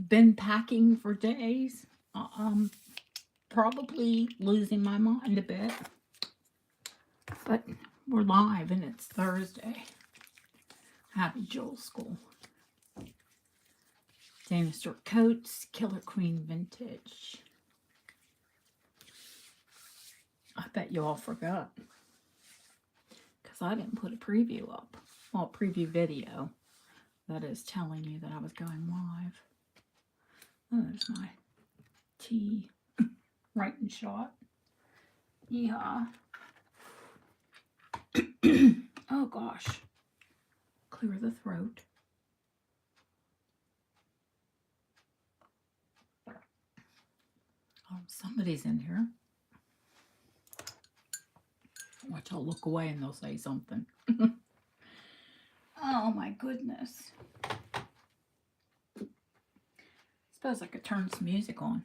been packing for days. Probably losing my mind a bit. But we're live and it's Thursday. Happy Jewel School. Dana Stewart Coates, Killer Queen Vintage. I bet you all forgot. Because I didn't put a preview up. Well, preview video. That is telling you that I was going live. Oh, there's my tea writing shot. Yeah. Oh gosh. Clear the throat. Oh, somebody's in here. Watch, I'll look away and they'll say something. Oh my goodness. Suppose I could turn some music on.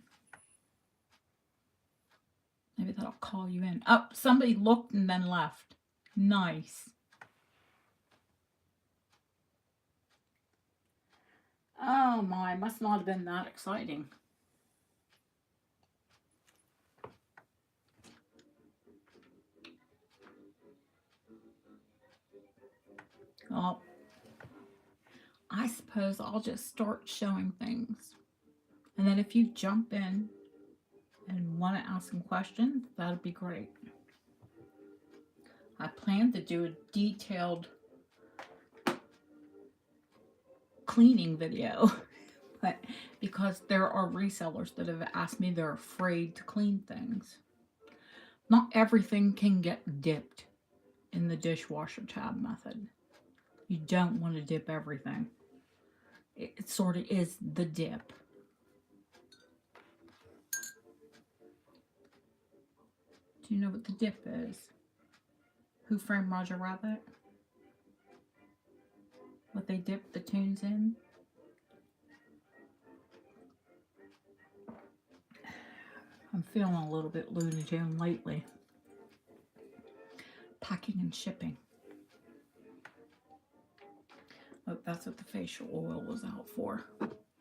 Maybe that'll call you in. Oh, somebody looked and then left. Nice. Oh my, must not have been that exciting. Oh, I suppose I'll just start showing things. And then if you jump in and want to ask some questions, that'd be great. I plan to do a detailed cleaning video, but because there are resellers that have asked me they're afraid to clean things. Not everything can get dipped in the dishwasher tab method. You don't want to dip everything. It sort of is the dip. Do you know what the dip is? Who Framed Roger Rabbit? What they dip the tunes in? I'm feeling a little bit Looney Tune lately. Packing and shipping. Oh, that's what the facial oil was out for.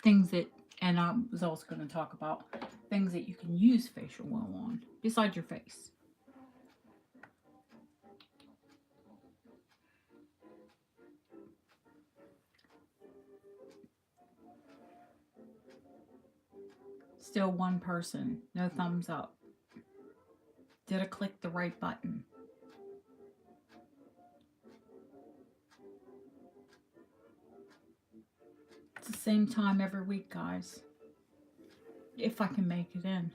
Things that, and I was also going to talk about things that you can use facial oil on besides your face. Still one person, no thumbs up. Did I click the right button? It's the same time every week, guys. If I can make it in.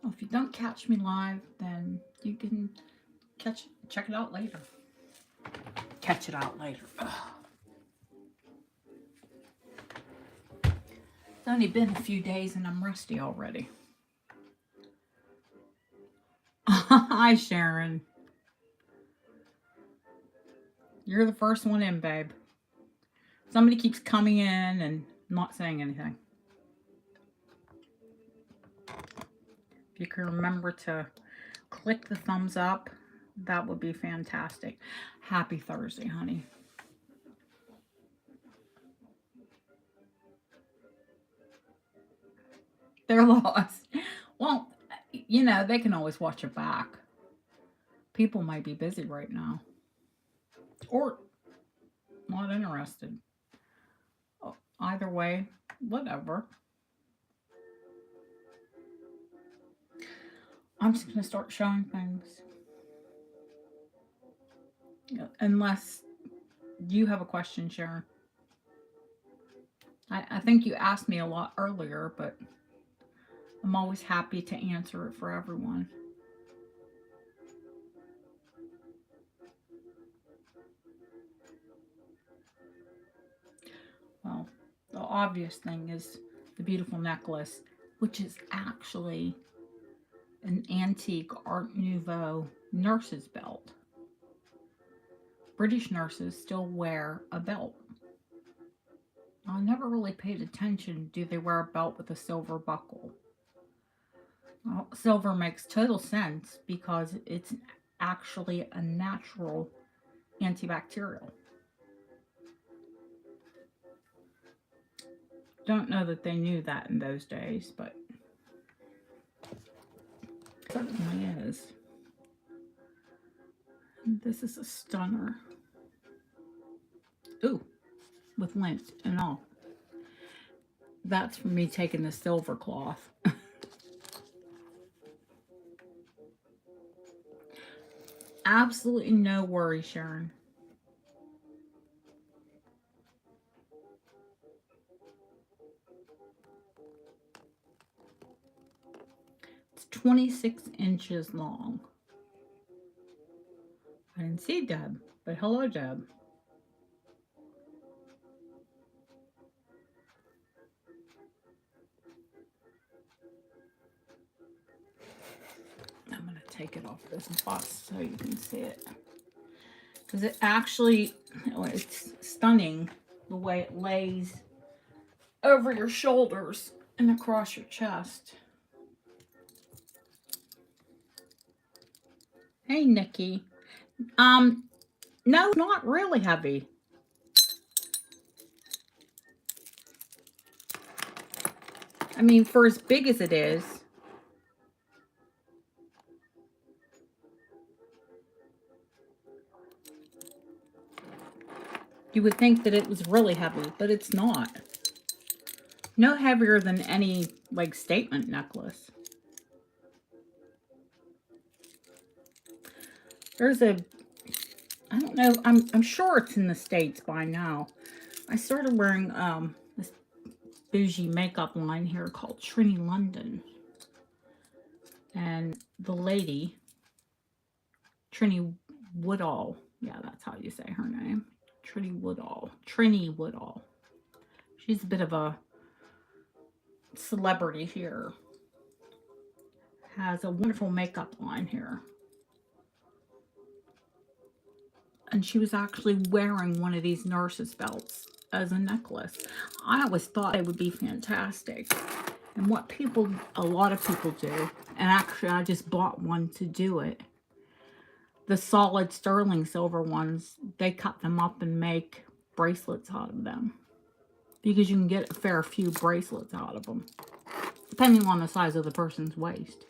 Well, if you don't catch me live, then you can check it out later. Catch it out later. Ugh. It's only been a few days and I'm rusty already. Hi, Sharon. You're the first one in, babe. Somebody keeps coming in and not saying anything. If you can remember to click the thumbs up, that would be fantastic. Happy Thursday, honey. They're lost. Well, you know, they can always watch it back. People might be busy right now. Or not interested. Either way, whatever. I'm just going to start showing things. Unless you have a question, Sharon. I think you asked me a lot earlier, but I'm always happy to answer it for everyone. Well, the obvious thing is the beautiful necklace, which is actually an antique Art Nouveau nurse's belt. British nurses still wear a belt. I never really paid attention. Do they wear a belt with a silver buckle? Well, silver makes total sense because it's actually a natural antibacterial. Don't know that they knew that in those days, but it certainly is. And this is a stunner. Ooh, with lint and all. That's for me taking the silver cloth. Absolutely no worry, Sharon. It's 26 inches long. I didn't see Deb, but hello, Deb. I'm going to take it off this bust so you can see it. Because it actually, it's stunning the way it lays over your shoulders and across your chest. Hey, Nikki. No, not really heavy. I mean, for as big as it is, you would think that it was really heavy, but it's not. No heavier than any, like, statement necklace. There's a, I don't know, I'm sure it's in the States by now. I started wearing this bougie makeup line here called Trini London. And the lady, Trini Woodall, yeah, that's how you say her name. Trini Woodall. She's a bit of a celebrity here. Has a wonderful makeup line here. And she was actually wearing one of these nurse's belts as a necklace. I always thought they would be fantastic. And what a lot of people do, and actually I just bought one to do it. The solid sterling silver ones, they cut them up and make bracelets out of them. Because you can get a fair few bracelets out of them, depending on the size of the person's waist.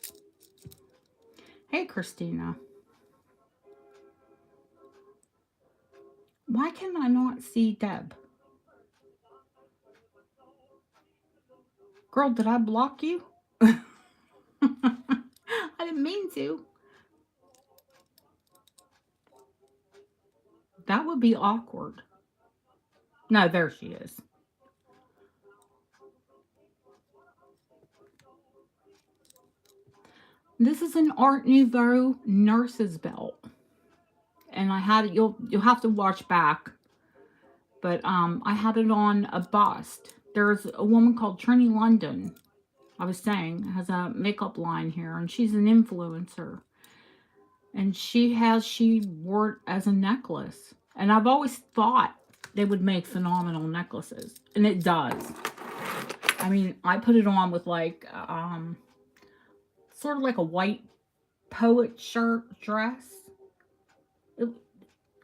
Hey, Christina. Why can I not see Deb? Girl, did I block you? I didn't mean to. That would be awkward. No, there she is. This is an Art Nouveau nurse's belt. And I had it, you'll have to watch back. But I had it on a bust. There's a woman called Trini London, I was saying, has a makeup line here, and she's an influencer. And she wore it as a necklace. And I've always thought they would make phenomenal necklaces. And it does. I mean, I put it on with like, sort of like a white poet shirt dress.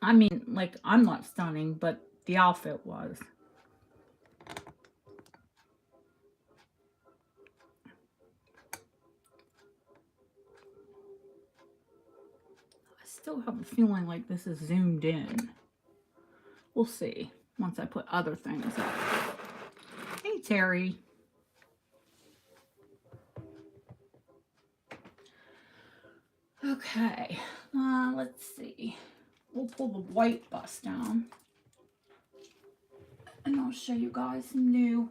I mean, like, I'm not stunning, but the outfit was. I still have a feeling like this is zoomed in. We'll see once I put other things up. Hey, Terry. Okay, let's see. We'll pull the white bust down. And I'll show you guys some new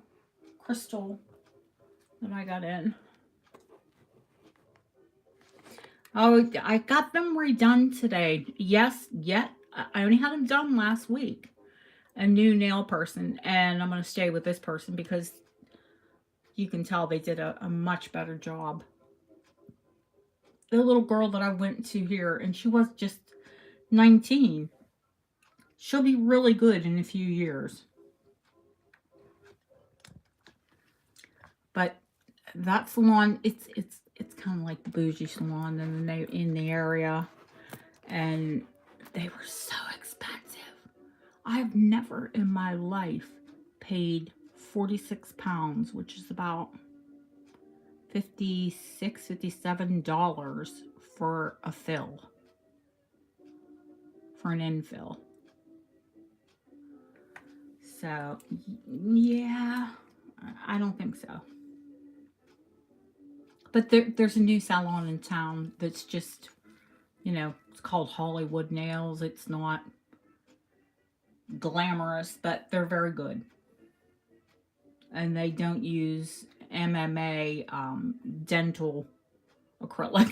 crystal that I got in. Oh, I got them redone today. Yes, yet. I only had them done last week. A new nail person. And I'm going to stay with this person because you can tell they did a much better job. The little girl that I went to here, and she was just 19. She'll be really good in a few years. But that salon, it's kind of like the bougie salon in the area. and they were so expensive. I've never in my life paid £46, which is about $57 for a fill, for an infill. So, yeah, I don't think so. But there's a new salon in town that's just, you know, it's called Hollywood Nails. It's not glamorous, but they're very good. And they don't use MMA dental acrylic,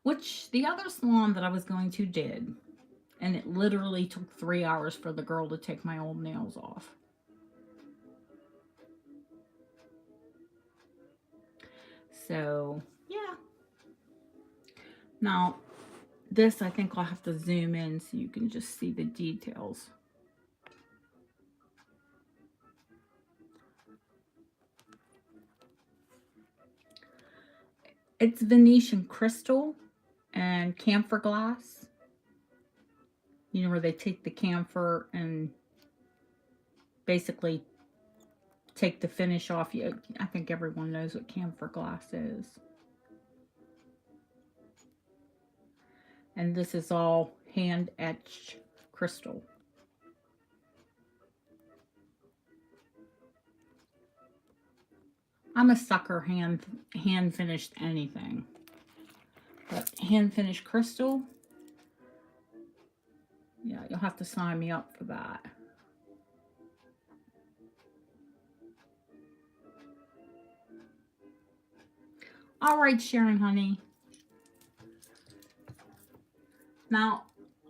which the other salon that I was going to did. And it literally took 3 hours for the girl to take my old nails off. So, yeah. Now, this I think I'll have to zoom in so you can just see the details. It's Venetian crystal and camphor glass. You know, where they take the camphor and basically take the finish off. I think everyone knows what camphor glass is. And this is all hand etched crystal. I'm a sucker hand finished anything. But hand finished crystal, yeah, you'll have to sign me up for that. All right, Sharon, honey. Now,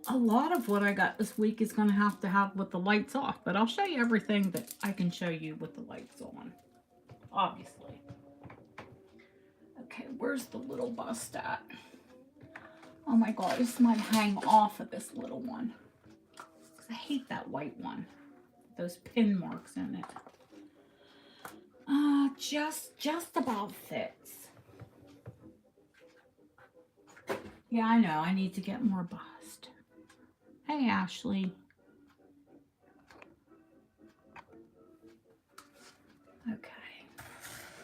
a lot of what I got this week is going to have with the lights off, but I'll show you everything that I can show you with the lights on, obviously. Okay, where's the little bust at? Oh my God, this might hang off of this little one. I hate that white one. Those pin marks in it. Just about fits. Yeah, I know. I need to get more bust. Hey, Ashley. Okay.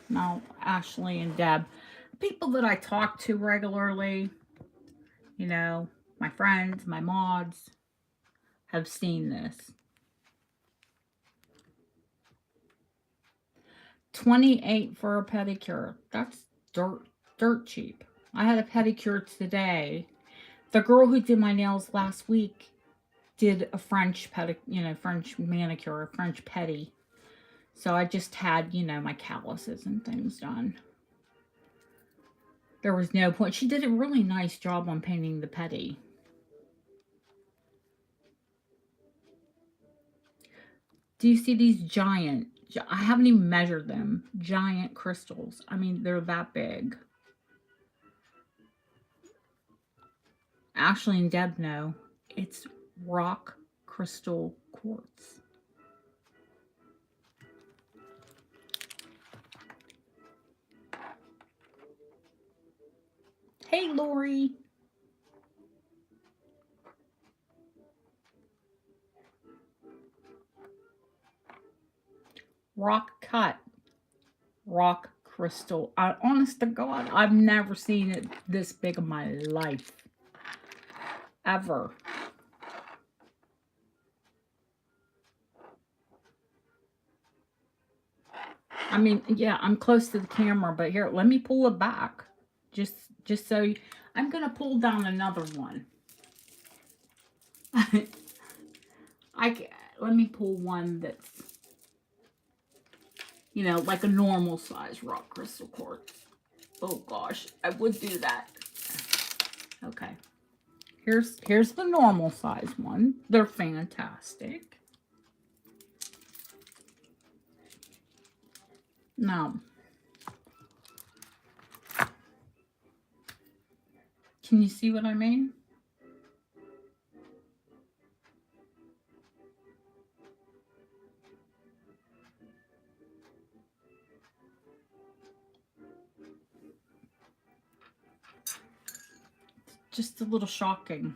Now, Ashley and Deb, people that I talk to regularly, you know, my friends, my mods, have seen this. $28 for a pedicure. That's dirt cheap. I had a pedicure today. The girl who did my nails last week did a French French manicure, a French pedi. So I just had, you know, my calluses and things done. There was no point. She did a really nice job on painting the pedi. Do you see these giant, I haven't even measured them, giant crystals? I mean, they're that big. Ashley and Deb know it's rock crystal quartz. Hey, Lori. Rock cut. Rock crystal. Honest to God, I've never seen it this big in my life. Ever. I mean, yeah, I'm close to the camera, but here, let me pull it back. Just so you, I'm going to pull down another one. Let me pull one that's, you know, like a normal size rock crystal quartz. Oh gosh, I would do that. Okay. Here's the normal size one. They're fantastic. Now, can you see what I mean? just a little shocking.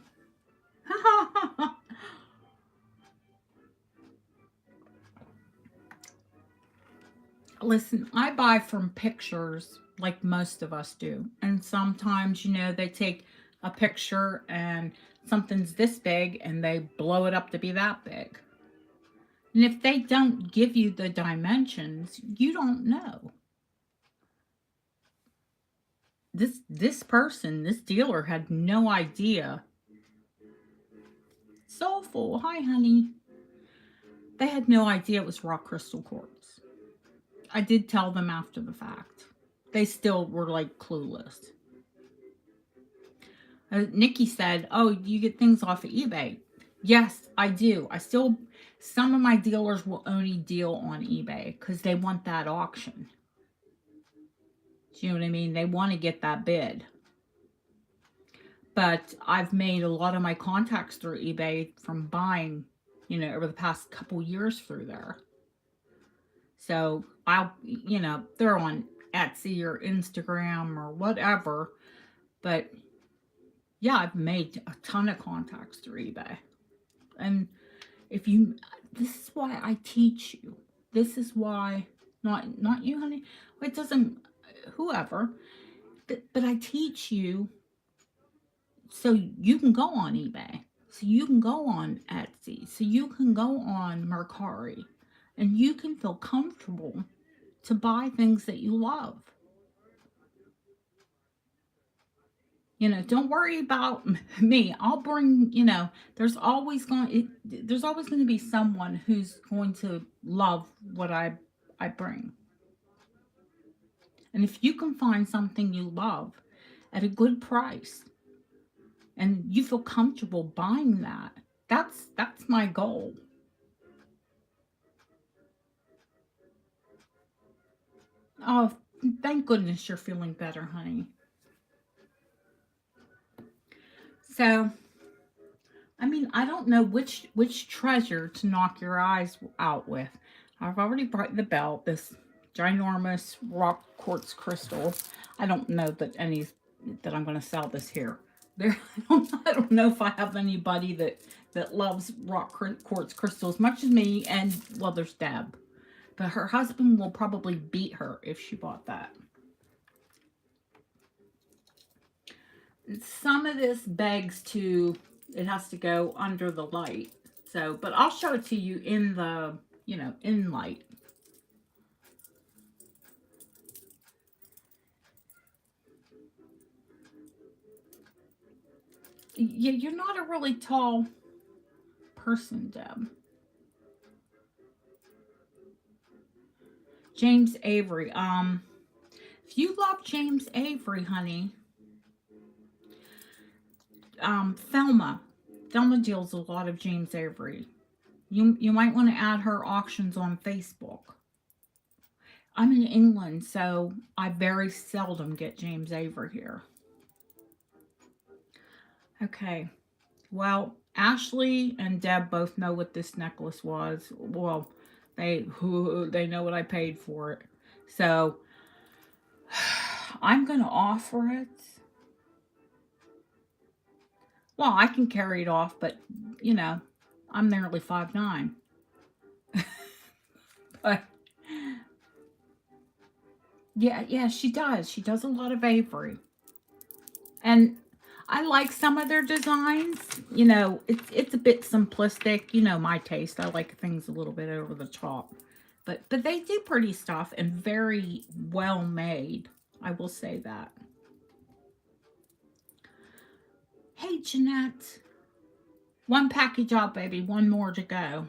Listen, I buy from pictures like most of us do. And sometimes, they take a picture and something's this big and they blow it up to be that big. And if they don't give you the dimensions, you don't know. This person, this dealer had no idea. Soulful, hi honey. They had no idea it was rock crystal quartz. I did tell them after the fact. They still were like clueless. Nikki said, oh, you get things off of eBay. Yes, I do. Some of my dealers will only deal on eBay because they want that auction. Do you know what I mean? They want to get that bid. But I've made a lot of my contacts through eBay from buying, over the past couple years through there. So they're on Etsy or Instagram or whatever. But yeah, I've made a ton of contacts through eBay. And this is why I teach you. This is why, not you, honey. It doesn't, whoever. But I teach you so you can go on eBay. So you can go on Etsy. So you can go on Mercari. And you can feel comfortable to buy things that you love. Don't worry about me. I'll bring, there's always going to be someone who's going to love what I bring. And if you can find something you love at a good price and you feel comfortable buying that, that's my goal. Oh, thank goodness you're feeling better, honey. So, I don't know which treasure to knock your eyes out with. I've already brought the belt, this ginormous rock quartz crystal. I don't know that I'm going to sell this here. I don't know if I have anybody that loves rock quartz crystal as much as me. And well, there's Deb, but her husband will probably beat her if she bought that. Some of this begs to, it has to go under the light. So, but I'll show it to you in the, in light. Yeah, you're not a really tall person, Deb. James Avery. If you love James Avery, honey, Thelma deals a lot of James Avery. You might want to add her auctions on Facebook. I'm in England, so I very seldom get James Avery here. Okay. Well, Ashley and Deb both know what this necklace was. Well, they know what I paid for it. So I'm going to offer it. Well, I can carry it off, but I'm nearly 5'9". But yeah, she does. She does a lot of Avery. And I like some of their designs. It's a bit simplistic. My taste. I like things a little bit over the top. But they do pretty stuff and very well made. I will say that. Hey, Jeanette. One package out, baby. One more to go.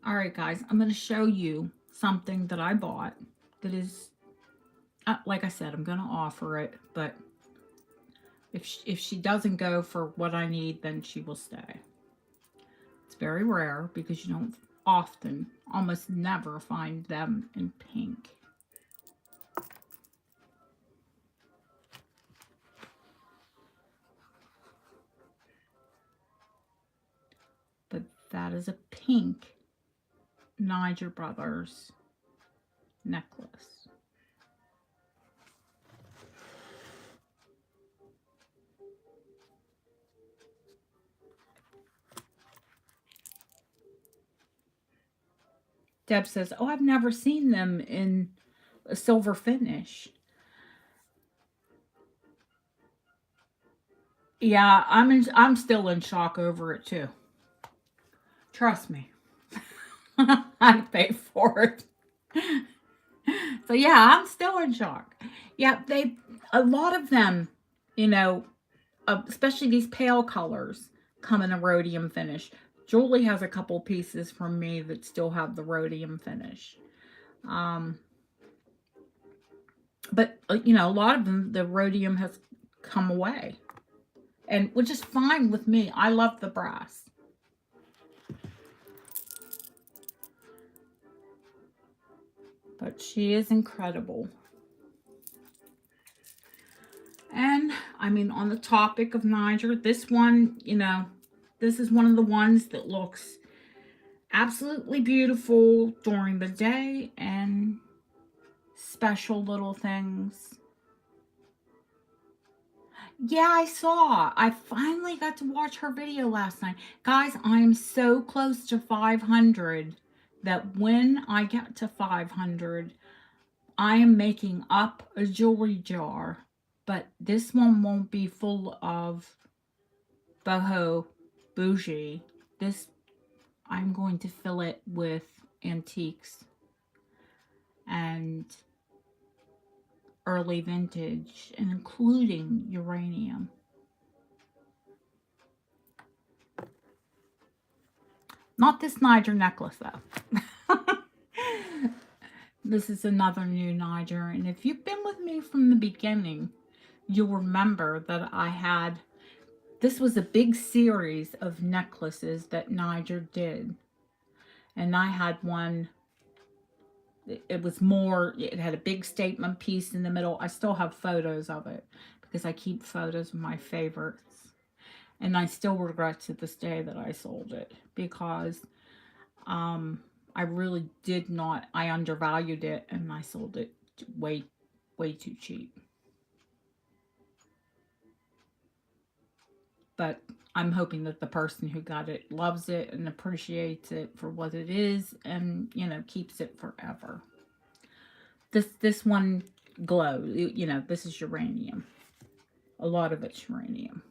All right, guys. I'm going to show you something that I bought that is, like I said, I'm going to offer it. But if she doesn't go for what I need, then she will stay. It's very rare because you don't often, almost never find them in pink. But that is a pink Niger Brothers necklace. Deb says, oh, I've never seen them in a silver finish. Yeah, I'm still in shock over it too. Trust me. I paid for it. So yeah, I'm still in shock. Yeah, a lot of them, you know, especially these pale colors come in a rhodium finish. Julie has a couple pieces from me that still have the rhodium finish. Um, but you know, a lot of them, the rhodium has come away, and which is fine with me. I love the brass. But she is incredible. And I mean, on the topic of Niger, this one, you know, this is one of the ones that looks absolutely beautiful during the day and special little things. Yeah, I saw. I finally got to watch her video last night. Guys, I am so close to 500 that when I get to 500, I am making up a jewelry jar. But this one won't be full of boho bougie. This, I'm going to fill it with antiques and early vintage, and including uranium. Not this Niger necklace though. This is another new Niger, and if you've been with me from the beginning, you'll remember that I had, this was a big series of necklaces that Niger did. And I had one, it was more, it had a big statement piece in the middle. I still have photos of it because I keep photos of my favorites. And I still regret to this day that I sold it because I really did not, I undervalued it and I sold it way too cheap. But I'm hoping that the person who got it loves it and appreciates it for what it is and, you know, keeps it forever. This one glows, you know, this is uranium. A lot of it's uranium.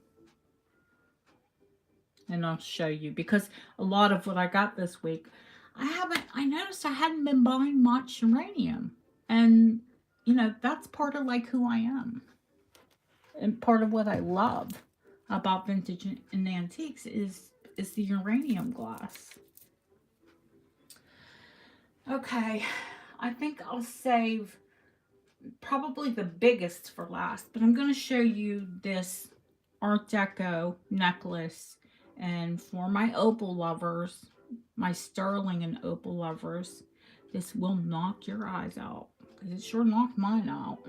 And I'll show you because a lot of what I got this week, I noticed I hadn't been buying much uranium. And, you know, that's part of like who I am. And part of what I love about vintage and antiques is the uranium glass. Okay, I think I'll save probably the biggest for last, but I'm going to show you this Art Deco necklace. And for my opal lovers, my sterling and opal lovers, this will knock your eyes out because it sure knocked mine out.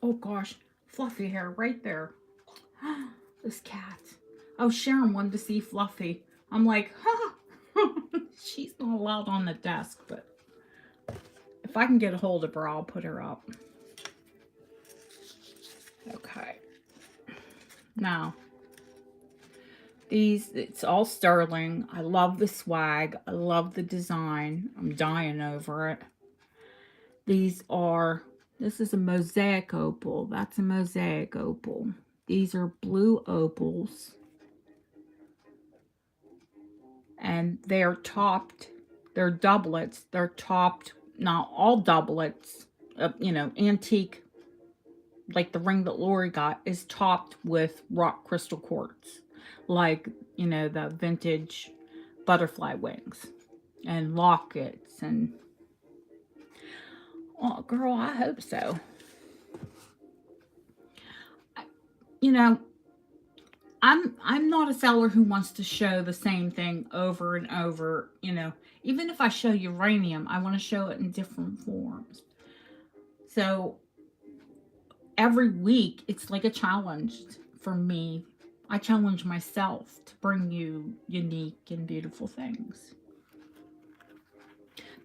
Oh gosh, Fluffy hair right there. This cat. Oh, Sharon wanted to see Fluffy. I'm like, huh. She's not allowed on the desk, but if I can get a hold of her, I'll put her up. Okay. Now, it's all sterling. I love the swag. I love the design. I'm dying over it. This is a Mosaic Opal. That's a Mosaic Opal. These are blue opals. And they're topped. They're doublets. They're topped, not all doublets. You know, antique, like the ring that Lori got, is topped with rock crystal quartz. Like, you know, the vintage butterfly wings and lockets and... Oh, girl, I hope so. You know, I'm not a seller who wants to show the same thing over and over. You know, even if I show uranium, I want to show it in different forms. So every week, it's like a challenge for me. I challenge myself to bring you unique and beautiful things.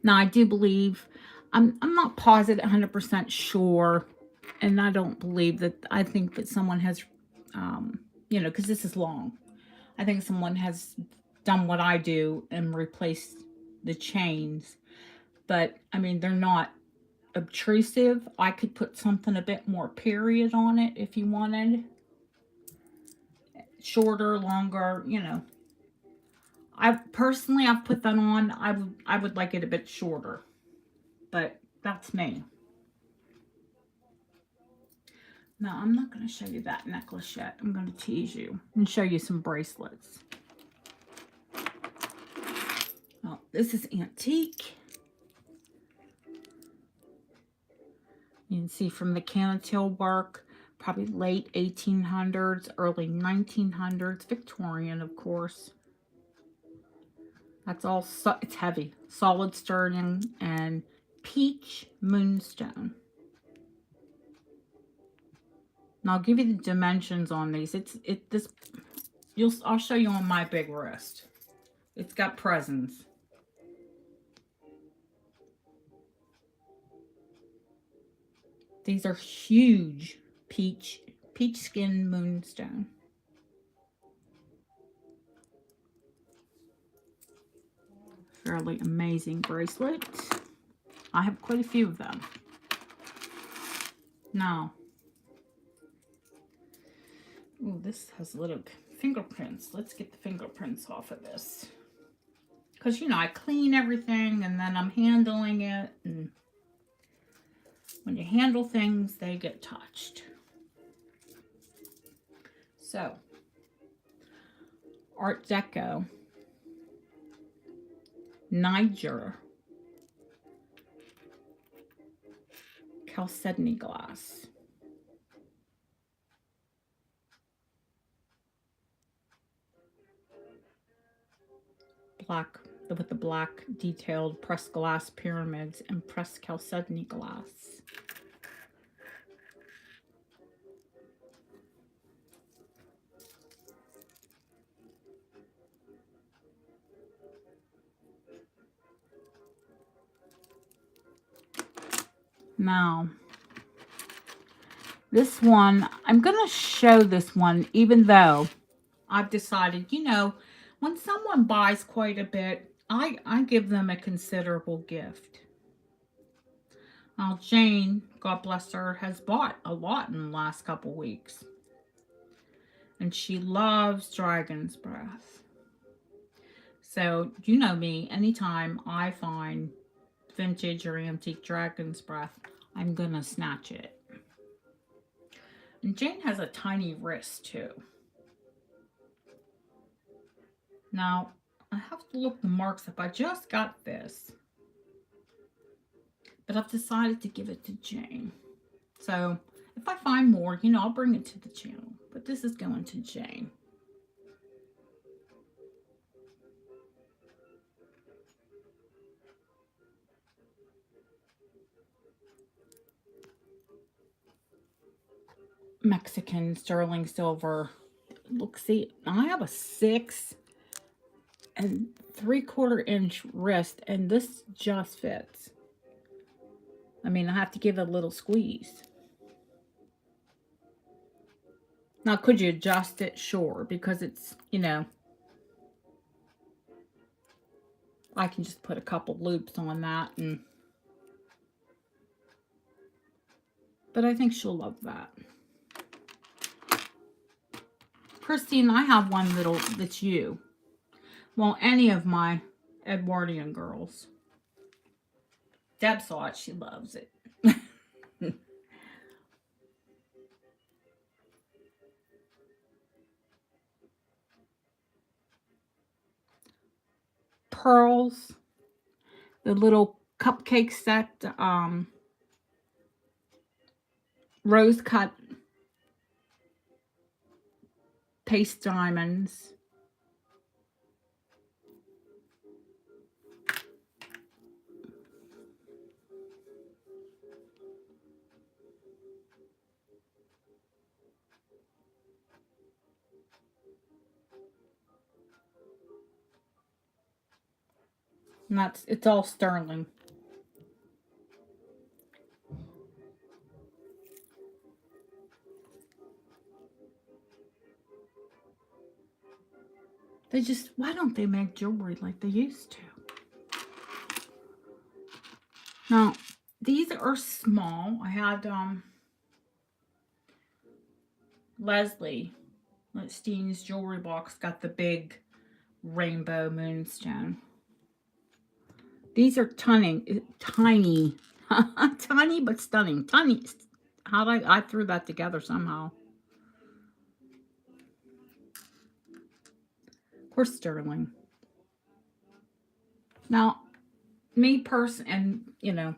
Now, I do believe, I'm not positive 100% sure And I don't believe that, I think that someone has, you know, because this is long. I think someone has done what I do and replaced the chains. But, I mean, they're not obtrusive. I could put something a bit more period on it if you wanted. Shorter, longer, you know. I personally, I've put that on. I would like it a bit shorter. But that's me. Now, I'm not going to show you that necklace yet. I'm going to tease you and show you some bracelets. Oh, this is antique. You can see from the cantil work, probably late 1800s, early 1900s, Victorian, of course. That's all, it's heavy. Solid sterling and peach moonstone. Now I'll give you the dimensions on these. I'll show you on my big wrist. It's got presents. These are huge peach skin moonstone. Fairly amazing bracelet. I have quite a few of them. Now, oh, this has little fingerprints. Let's get the fingerprints off of this. Because, you know, I clean everything and then I'm handling it. And when you handle things, they get touched. So, Art Deco, Niger Chalcedony glass. Black, with the black detailed pressed glass pyramids and pressed chalcedony glass. Now, this one, I'm going to show this one, even though I've decided, you know, when someone buys quite a bit, I give them a considerable gift. Now, Jane, God bless her, has bought a lot in the last couple weeks. And she loves Dragon's Breath. So, you know me, anytime I find vintage or antique Dragon's Breath, I'm going to snatch it. And Jane has a tiny wrist, too. Now, I have to look the marks up. I just got this. But I've decided to give it to Jane. So, if I find more, you know, I'll bring it to the channel. But this is going to Jane. Mexican sterling silver. Look, see, I have a 6 3/4 inch wrist, and this just fits. I mean, I have to give it a little squeeze. Now, could you adjust it? Sure, because it's, you know, I can just put a couple loops on that, and but I think she'll love that. Christine, I have one that's you. Well, any of my Edwardian girls. Deb saw it. She loves it. Pearls. The little cupcake set. Rose cut paste diamonds. And it's all sterling. why don't they make jewelry like they used to? Now, these are small. I had Leslie Steen's jewelry box got the big rainbow moonstone. These are tiny, tiny, tiny but stunning. Tiny. How did I threw that together somehow? Of course, sterling. Now, me and you know,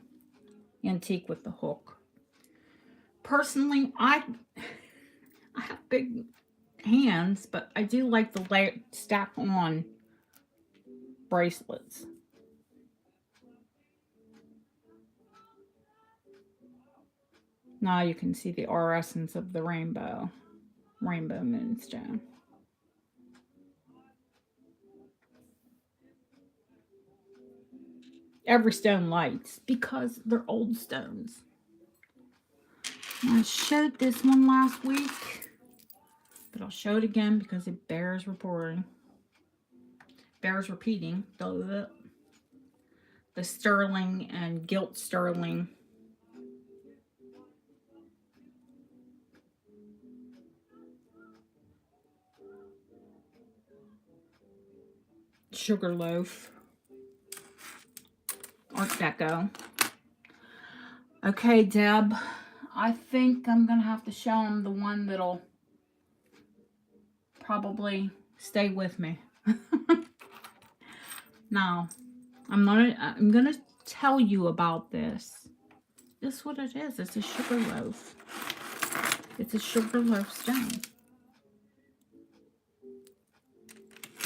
antique with the hook. Personally, I have big hands, but I do like the stack on bracelets. Now you can see the iridescence of the rainbow moonstone. Every stone lights because they're old stones. I showed this one last week, but I'll show it again because it bears reporting. Bears repeating. The sterling and gilt sterling. Sugarloaf. Art Deco. Okay, Deb. I think I'm going to have to show them the one that'll probably stay with me. Now, I'm going to tell you about this. This is what it is. It's a sugarloaf. It's a sugarloaf stone.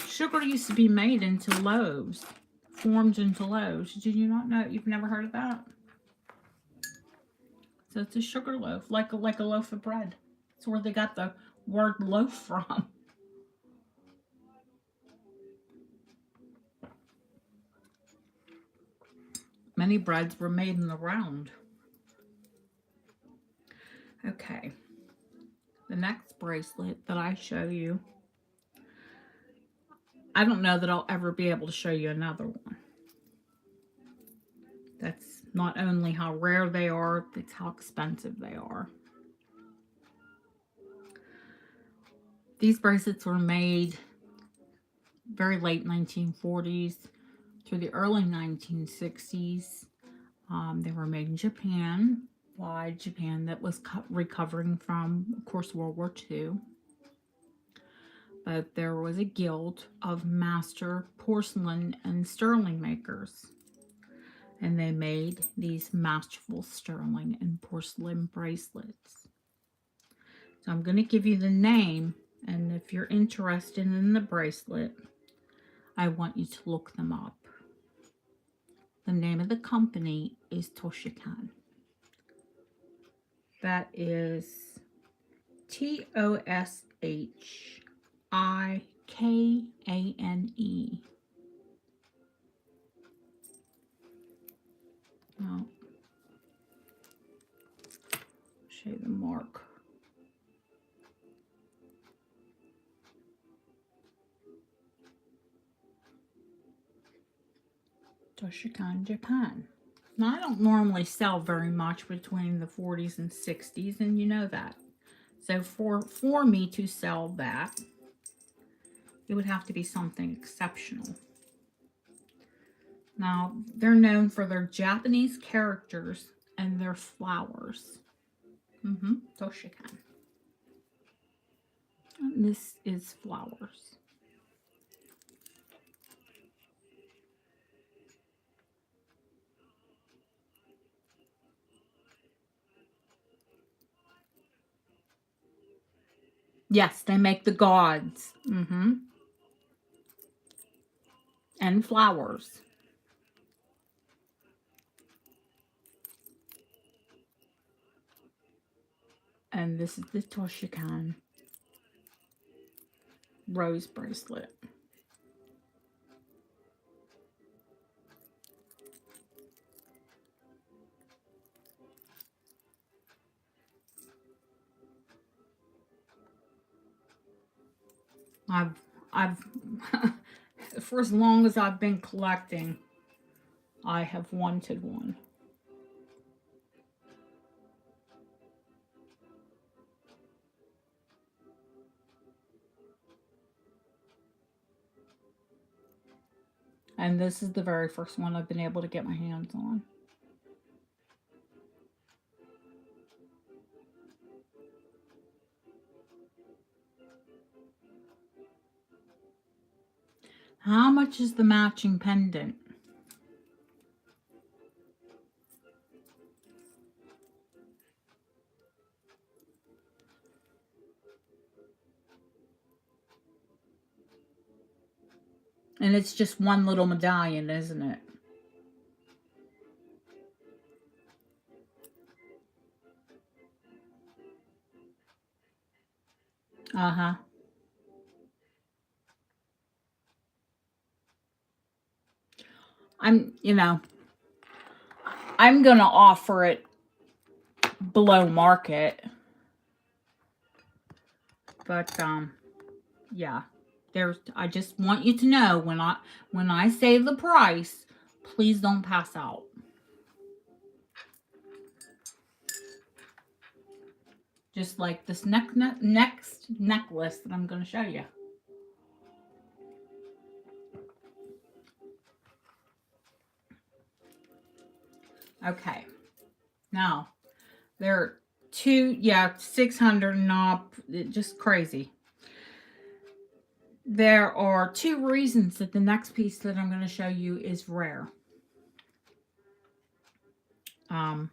Sugar used to be made into loaves. Formed into loaves. Did you not know? You've never heard of that? So it's a sugar loaf, like a loaf of bread. It's where they got the word loaf from. Many breads were made in the round. Okay. The next bracelet that I show you, I don't know that I'll ever be able to show you another one. That's not only how rare they are, it's how expensive they are. These bracelets were made very late 1940s through the early 1960s. They were made in Japan, Japan that was recovering from, of course, World War II. But there was a guild of master porcelain and sterling makers. And they made these masterful sterling and porcelain bracelets. So I'm going to give you the name, and if you're interested in the bracelet, I want you to look them up. The name of the company is Toshikan. That is Toshikane. Now, show you the mark. Toshikan, Japan. Now, I don't normally sell very much between the 40s and 60s, and you know that. So for me to sell that, it would have to be something exceptional. Now, they're known for their Japanese characters and their flowers. Toshikan. And this is flowers. Yes, they make the gods. And flowers. And this is the Toshikan rose bracelet. I've For as long as I've been collecting, I have wanted one. And this is the very first one I've been able to get my hands on. How much is the matching pendant? And it's just one little medallion, isn't it? Uh-huh. I'm going to offer it below market. But, yeah. I just want you to know when I say the price, please don't pass out. Just like this next necklace that I'm going to show you. Okay. Now, there are 600 knob, just crazy. There are 2 reasons that the next piece that I'm going to show you is rare. Well,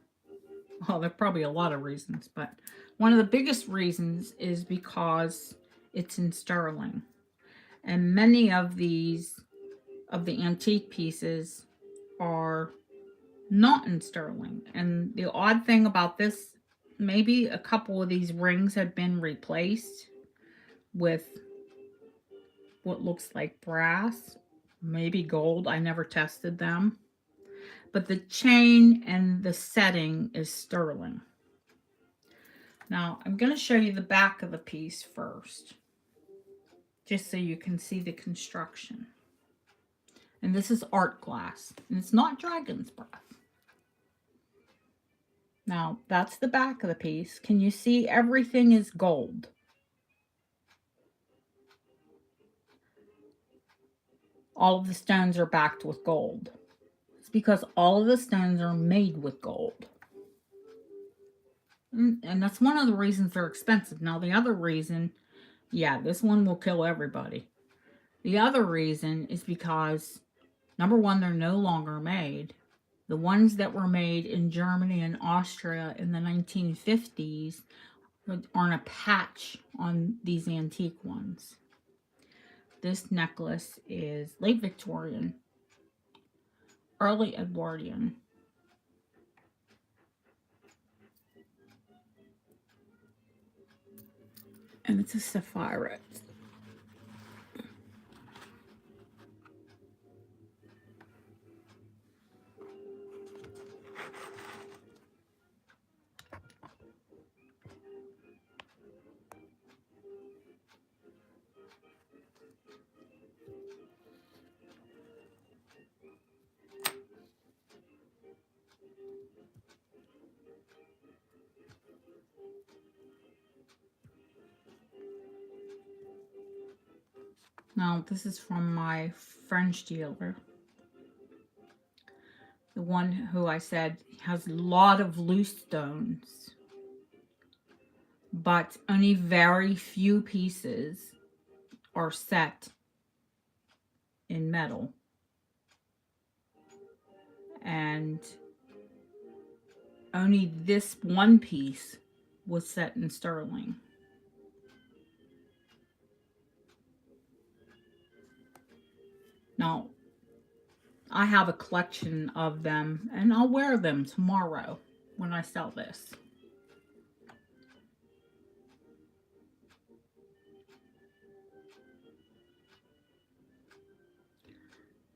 there are probably a lot of reasons, but one of the biggest reasons is because it's in sterling. And many of the antique pieces are not in sterling. And the odd thing about this, maybe a couple of these rings have been replaced with what looks like brass, maybe gold. I never tested them. But the chain and the setting is sterling. Now, I'm going to show you the back of the piece first, just so you can see the construction. And this is art glass, and it's not dragon's breath. Now, that's the back of the piece. Can you see everything is gold? All of the stones are backed with gold. It's because all of the stones are made with gold. And that's one of the reasons they're expensive. Now, the other reason, yeah, this one will kill everybody. The other reason is because, number one, they're no longer made. The ones that were made in Germany and Austria in the 1950s aren't a patch on these antique ones. This necklace is late Victorian, early Edwardian. And it's a sapphire. Now, this is from my French dealer. The one who I said has a lot of loose stones, but only very few pieces are set in metal. And only this one piece was set in sterling. Now, I have a collection of them, and I'll wear them tomorrow when I sell this.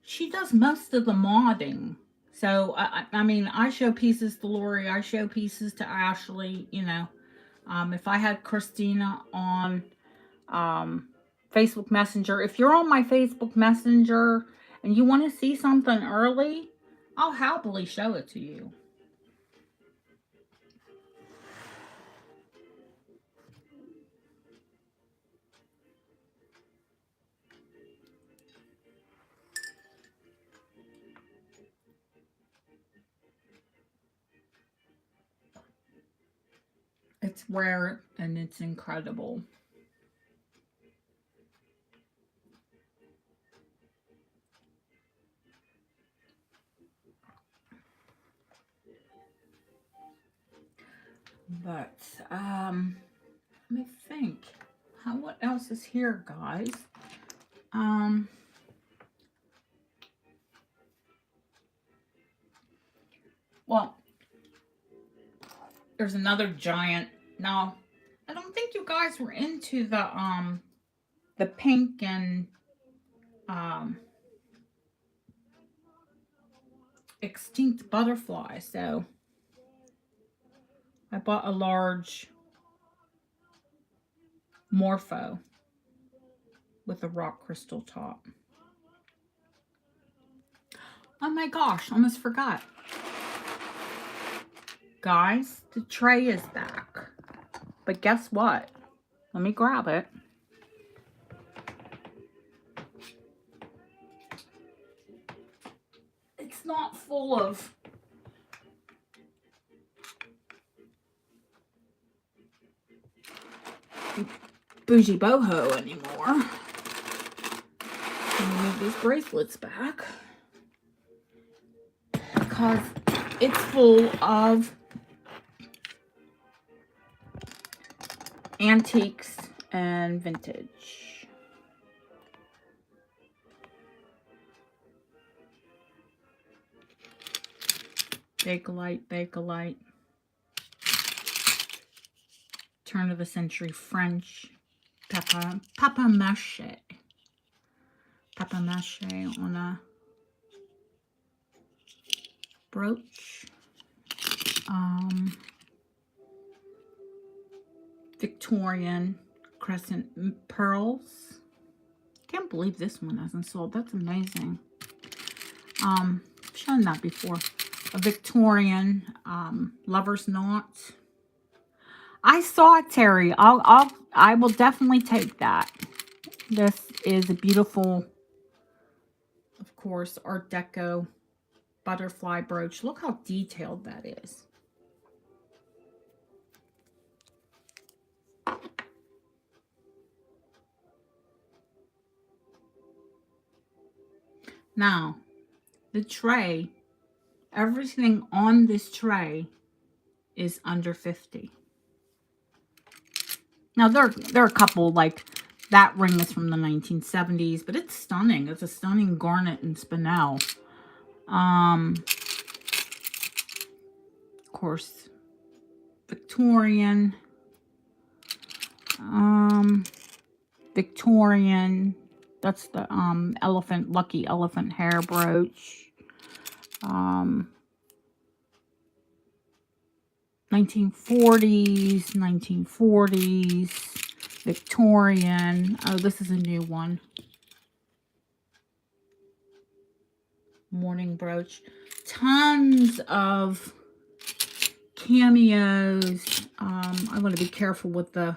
She does most of the modding. So, I mean, I show pieces to Lori, I show pieces to Ashley, you know. If I had Christina on, Facebook Messenger. If you're on my Facebook Messenger and you want to see something early, I'll happily show it to you. It's rare and it's incredible. But let me think. What else is here, guys? Well, there's another giant. Now, I don't think you guys were into the pink and extinct butterfly, so I bought a large Morpho with a rock crystal top. Oh my gosh, almost forgot. Guys, the tray is back. But guess what? Let me grab it. It's not full of bougie boho anymore. Let me move these bracelets back because it's full of antiques and vintage. Bakelite, Bakelite. Turn of the century French papier-mâché. Papier-mâché on a brooch. Victorian crescent pearls. Can't believe this one hasn't sold. That's amazing. I've shown that before. A Victorian lover's knot. I saw it, Terry. I will definitely take that. This is a beautiful, of course, Art Deco butterfly brooch. Look how detailed that is. Now, the tray, everything on this tray is under 50. Now, there are a couple, like that ring is from the 1970s, but it's stunning. It's a stunning garnet and spinel. Of course, Victorian. Victorian. That's the lucky elephant hair brooch. 1940s, Victorian. Oh, this is a new one. Morning brooch. Tons of cameos. I want to be careful with the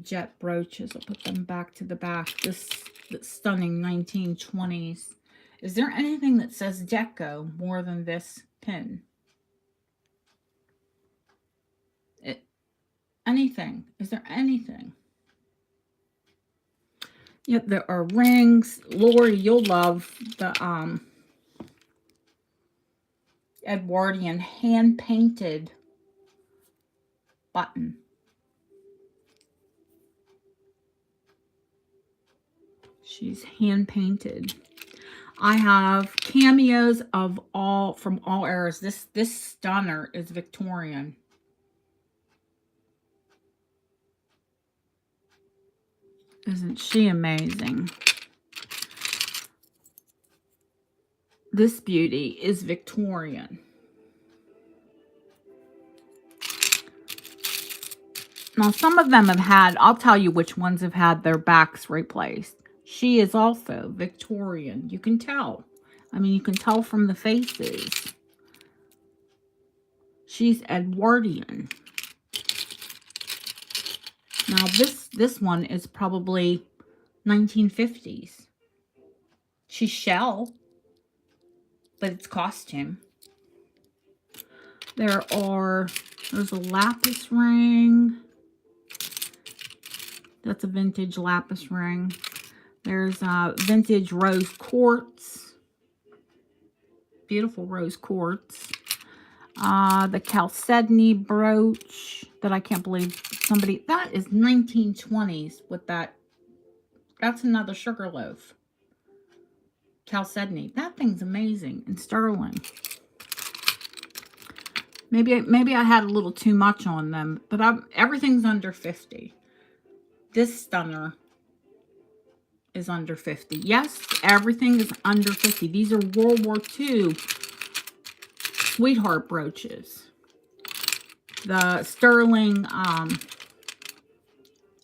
jet brooches. I'll put them back to the back. This stunning 1920s. Is there anything that says Deco more than this pin? Anything? Is there anything? Yep, there are rings. Lori, you'll love the Edwardian hand-painted button. She's hand-painted. I have cameos of from all eras. This stunner is Victorian. Isn't she amazing? This beauty is Victorian. Now, some of them have had, I'll tell you which ones have had their backs replaced. She is also Victorian. You can tell. I mean, you can tell from the faces. She's Edwardian. Now, this one is probably 1950s. She's shell, but it's costume. There's a lapis ring. That's a vintage lapis ring. There's vintage rose quartz. Beautiful rose quartz. The chalcedony brooch that I can't believe somebody, that is 1920s with that. That's another sugar loaf. Chalcedony. That thing's amazing and sterling. Maybe I had a little too much on them, but everything's under 50. This stunner is under 50. Yes, everything is under 50. These are World War II sweetheart brooches. The sterling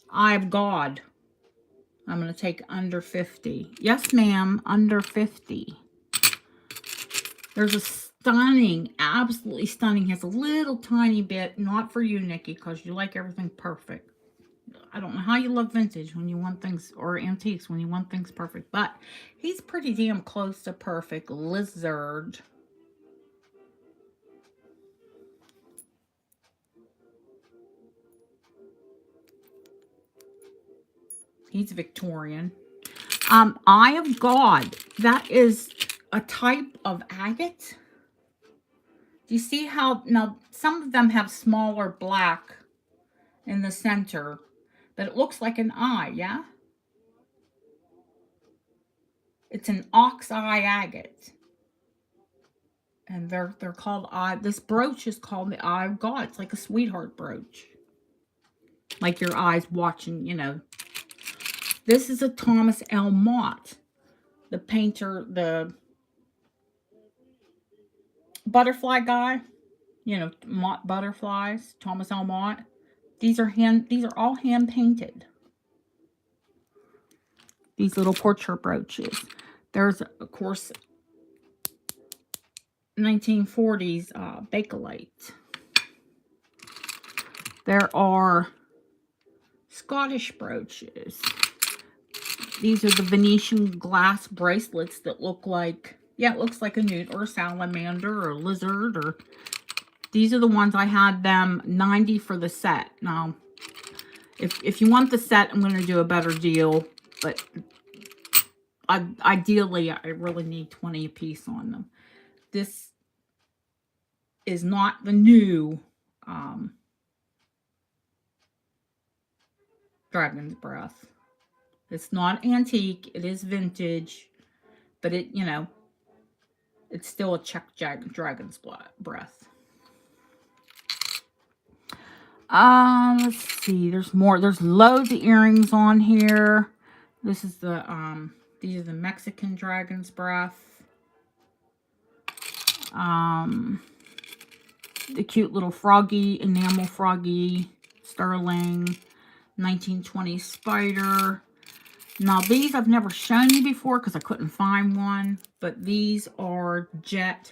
Eye of God, I'm going to take under 50. Yes, ma'am, under 50. There's a stunning, absolutely stunning. Has a little tiny bit, not for you, Nikki, because you like everything perfect. I don't know how you love vintage when you want things, or antiques when you want things perfect, but he's pretty damn close to perfect. Lizard. He's Victorian. Eye of God. That is a type of agate. Do you see how, now some of them have smaller black in the center, but it looks like an eye, yeah? It's an ox eye agate. And they're called eye. This brooch is called the Eye of God. It's like a sweetheart brooch. Like your eyes watching, you know. This is a Thomas L. Mott. The painter, the butterfly guy. You know, Mott butterflies. Thomas L. Mott. These are all hand painted. These little portrait brooches. There's, of course, 1940s Bakelite. There are Scottish brooches. These are the Venetian glass bracelets that look like, yeah, it looks like a newt or a salamander or a lizard. Or these are the ones I had them $90 for the set. Now, if you want the set, I'm going to do a better deal, but ideally, I really need 20 a piece on them. This is not the new Dragon's Breath. It's not antique. It is vintage, but it, you know, it's still a Czech Dragon's Breath. Let's see. There's more. There's loads of earrings on here. This is the these are the Mexican Dragon's Breath. The cute little froggy, enamel froggy, sterling, 1920 spider. Now these I've never shown you before because I couldn't find one, but these are jet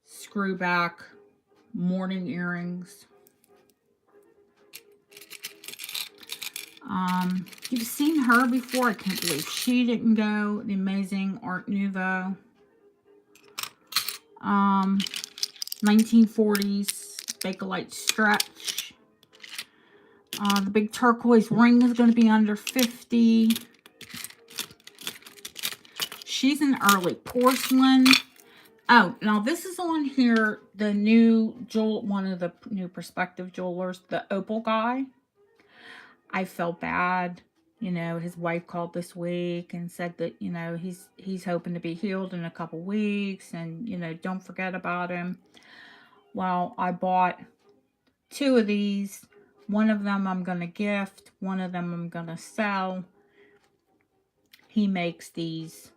screwback morning earrings. You've seen her before. I can't believe she didn't go. The amazing Art Nouveau. 1940s Bakelite stretch. The big turquoise ring is going to be under 50. She's an early porcelain. Oh, now this is on here, the new one of the new prospective jewelers, the Opal guy. I felt bad. You know, his wife called this week and said that, you know, he's hoping to be healed in a couple weeks and, you know, don't forget about him. Well, I bought 2 of these. One of them I'm going to gift. One of them I'm going to sell. He makes these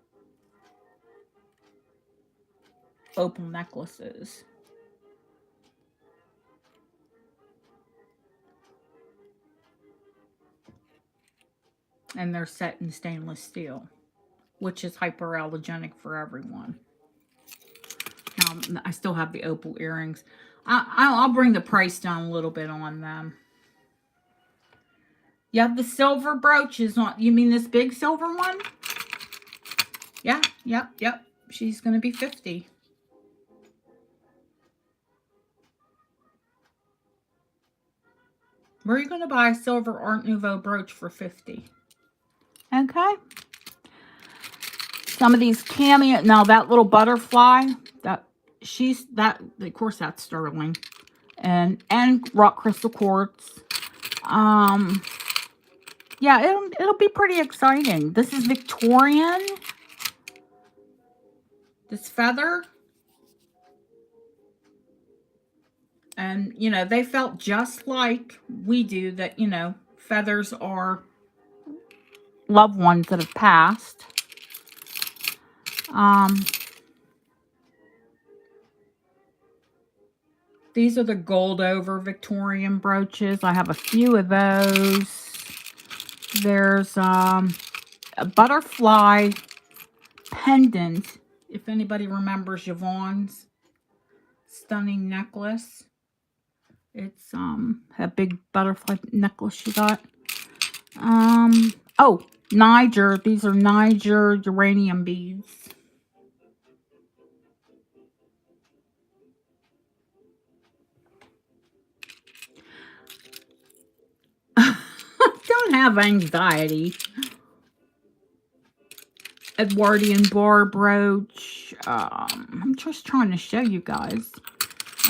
opal necklaces. And they're set in stainless steel, which is hyperallergenic for everyone. I still have the opal earrings. I'll bring the price down a little bit on them. You have the silver brooches on. You mean this big silver one? Yeah, yep. She's going to be 50. Where are you going to buy a silver Art Nouveau brooch for 50? Okay. Some of these cameo. Now that little butterfly, of course that's sterling. And rock crystal quartz. Yeah, it'll be pretty exciting. This is Victorian. This feather. And, you know, they felt just like we do that, you know, feathers are loved ones that have passed. These are the gold over Victorian brooches. I have a few of those. There's a butterfly pendant, if anybody remembers Yvonne's stunning necklace. It's a big butterfly necklace she got. Oh, Niger. These are Niger uranium beads. Don't have anxiety. Edwardian bar brooch. I'm just trying to show you guys.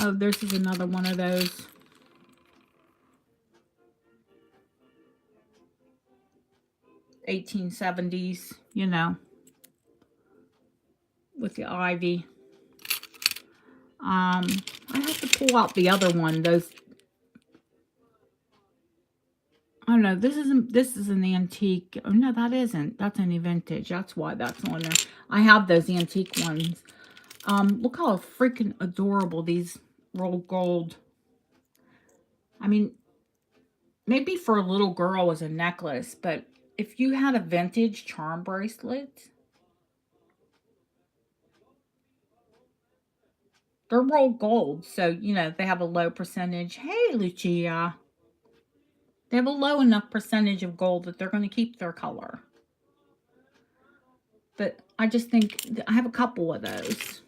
Oh, this is another one of those. (1870s), you know, with the ivy. I have to pull out the other one. Those. Oh no, this is an antique. Oh no, that isn't. That's any vintage. That's why that's on there. I have those antique ones. Look how freaking adorable these rolled gold. I mean, maybe for a little girl as a necklace, but if you had a vintage charm bracelet, they're rolled gold, so, you know, they have a low percentage. Hey, Lucia. They have a low enough percentage of gold that they're going to keep their color. But I just think I have a couple of those.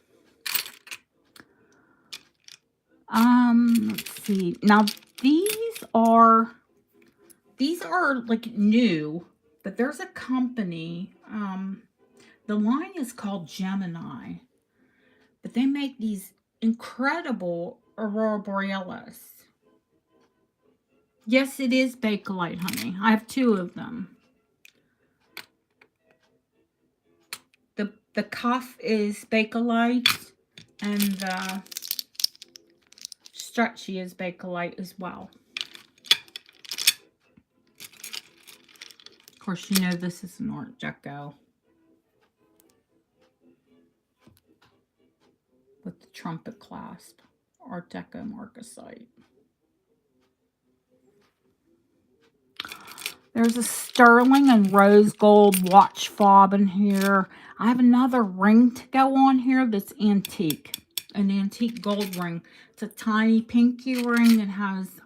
Let's see. Now, these are like new, but there's a company, the line is called Gemini, but they make these incredible Aurora Borealis. Yes, it is Bakelite, honey. I have two of them. The cuff is Bakelite, and the stretchy is Bakelite as well. Of course, you know this is an Art Deco with the trumpet clasp. Art Deco marcasite. There's a sterling and rose gold watch fob in here. I have another ring to go on here that's antique. An antique gold ring. It's a tiny pinky ring that has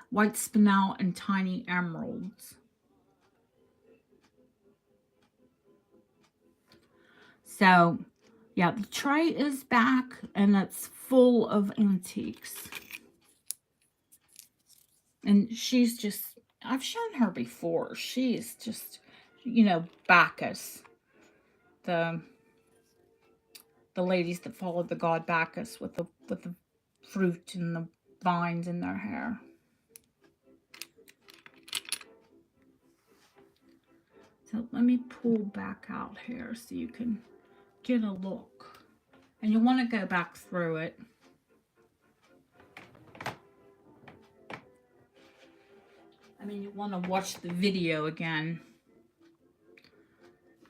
white spinel and tiny emeralds. So, yeah, the tray is back and it's full of antiques. And she's just, I've shown her before. She's just, you know, Bacchus. The ladies that followed the god Bacchus with the fruit and the vines in their hair. So let me pull back out here so you can get a look. And you'll want to go back through it. I mean, you want to watch the video again.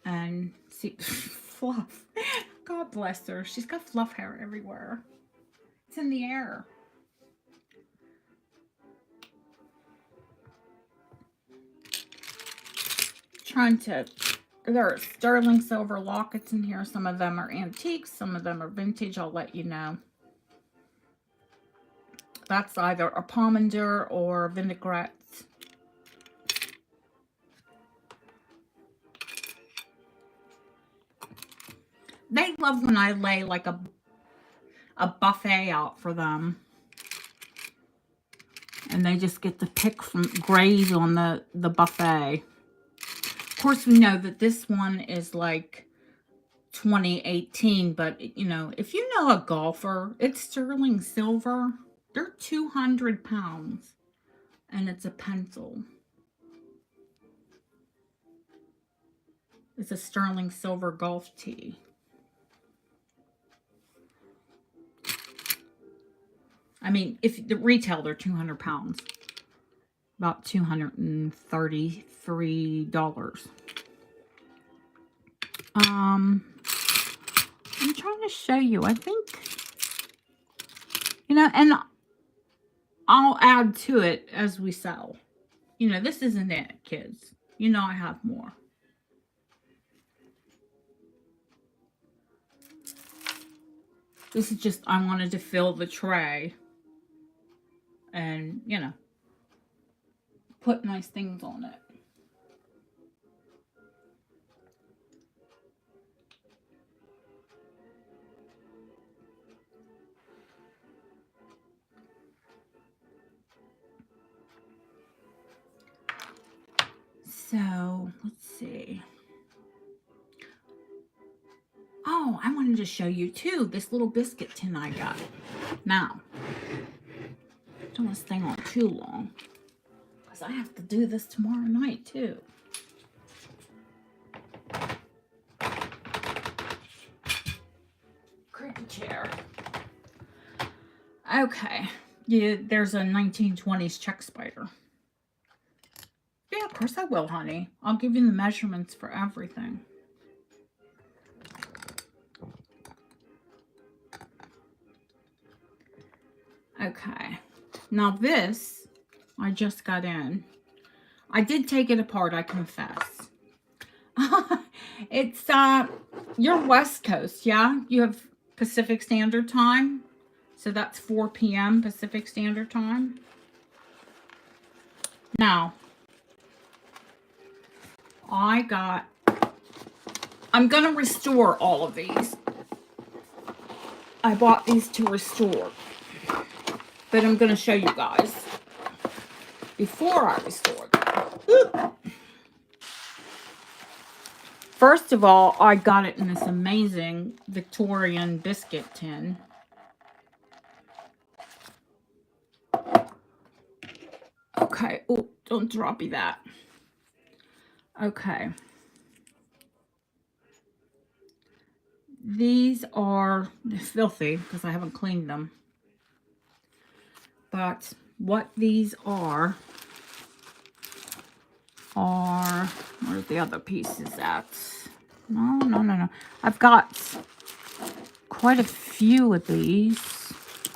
And see, fluff. God bless her. She's got fluff hair everywhere. It's in the air. trying to, there are sterling silver lockets in here. Some of them are antiques, some of them are vintage. I'll let you know. That's either a pomander or vinaigrettes. They love when I lay like a buffet out for them. And they just get to pick from graze on the buffet. Of course, we know that this one is like 2018, but you know, if you know a golfer, it's sterling silver. They're 200 pounds, and it's a pencil. It's a sterling silver golf tee. I mean, if the retail, they're 200 pounds, about $233. I'm trying to show you. I think, you know, and I'll add to it as we sell. You know, this isn't it, kids. You know, I have more. This is just, I wanted to fill the tray and, you know, put nice things on it. So, let's see. Oh, I wanted to show you too, this little biscuit tin I got. Now, don't want to stay on too long, because I have to do this tomorrow night too. Creaky chair. Okay, yeah, there's a 1920s check spider. Yeah, of course I will, honey. I'll give you the measurements for everything. Okay, now this, I just got in. I did take it apart, I confess. It's, you're West Coast, yeah? You have Pacific Standard Time. So that's 4 p.m. Pacific Standard Time. Now, I'm going to restore all of these. I bought these to restore. But I'm going to show you guys before I restore them. First of all, I got it in this amazing Victorian biscuit tin. Okay. Oh, don't drop me that. Okay. These are filthy because I haven't cleaned them. But what these are where's the other pieces at? No. I've got quite a few of these.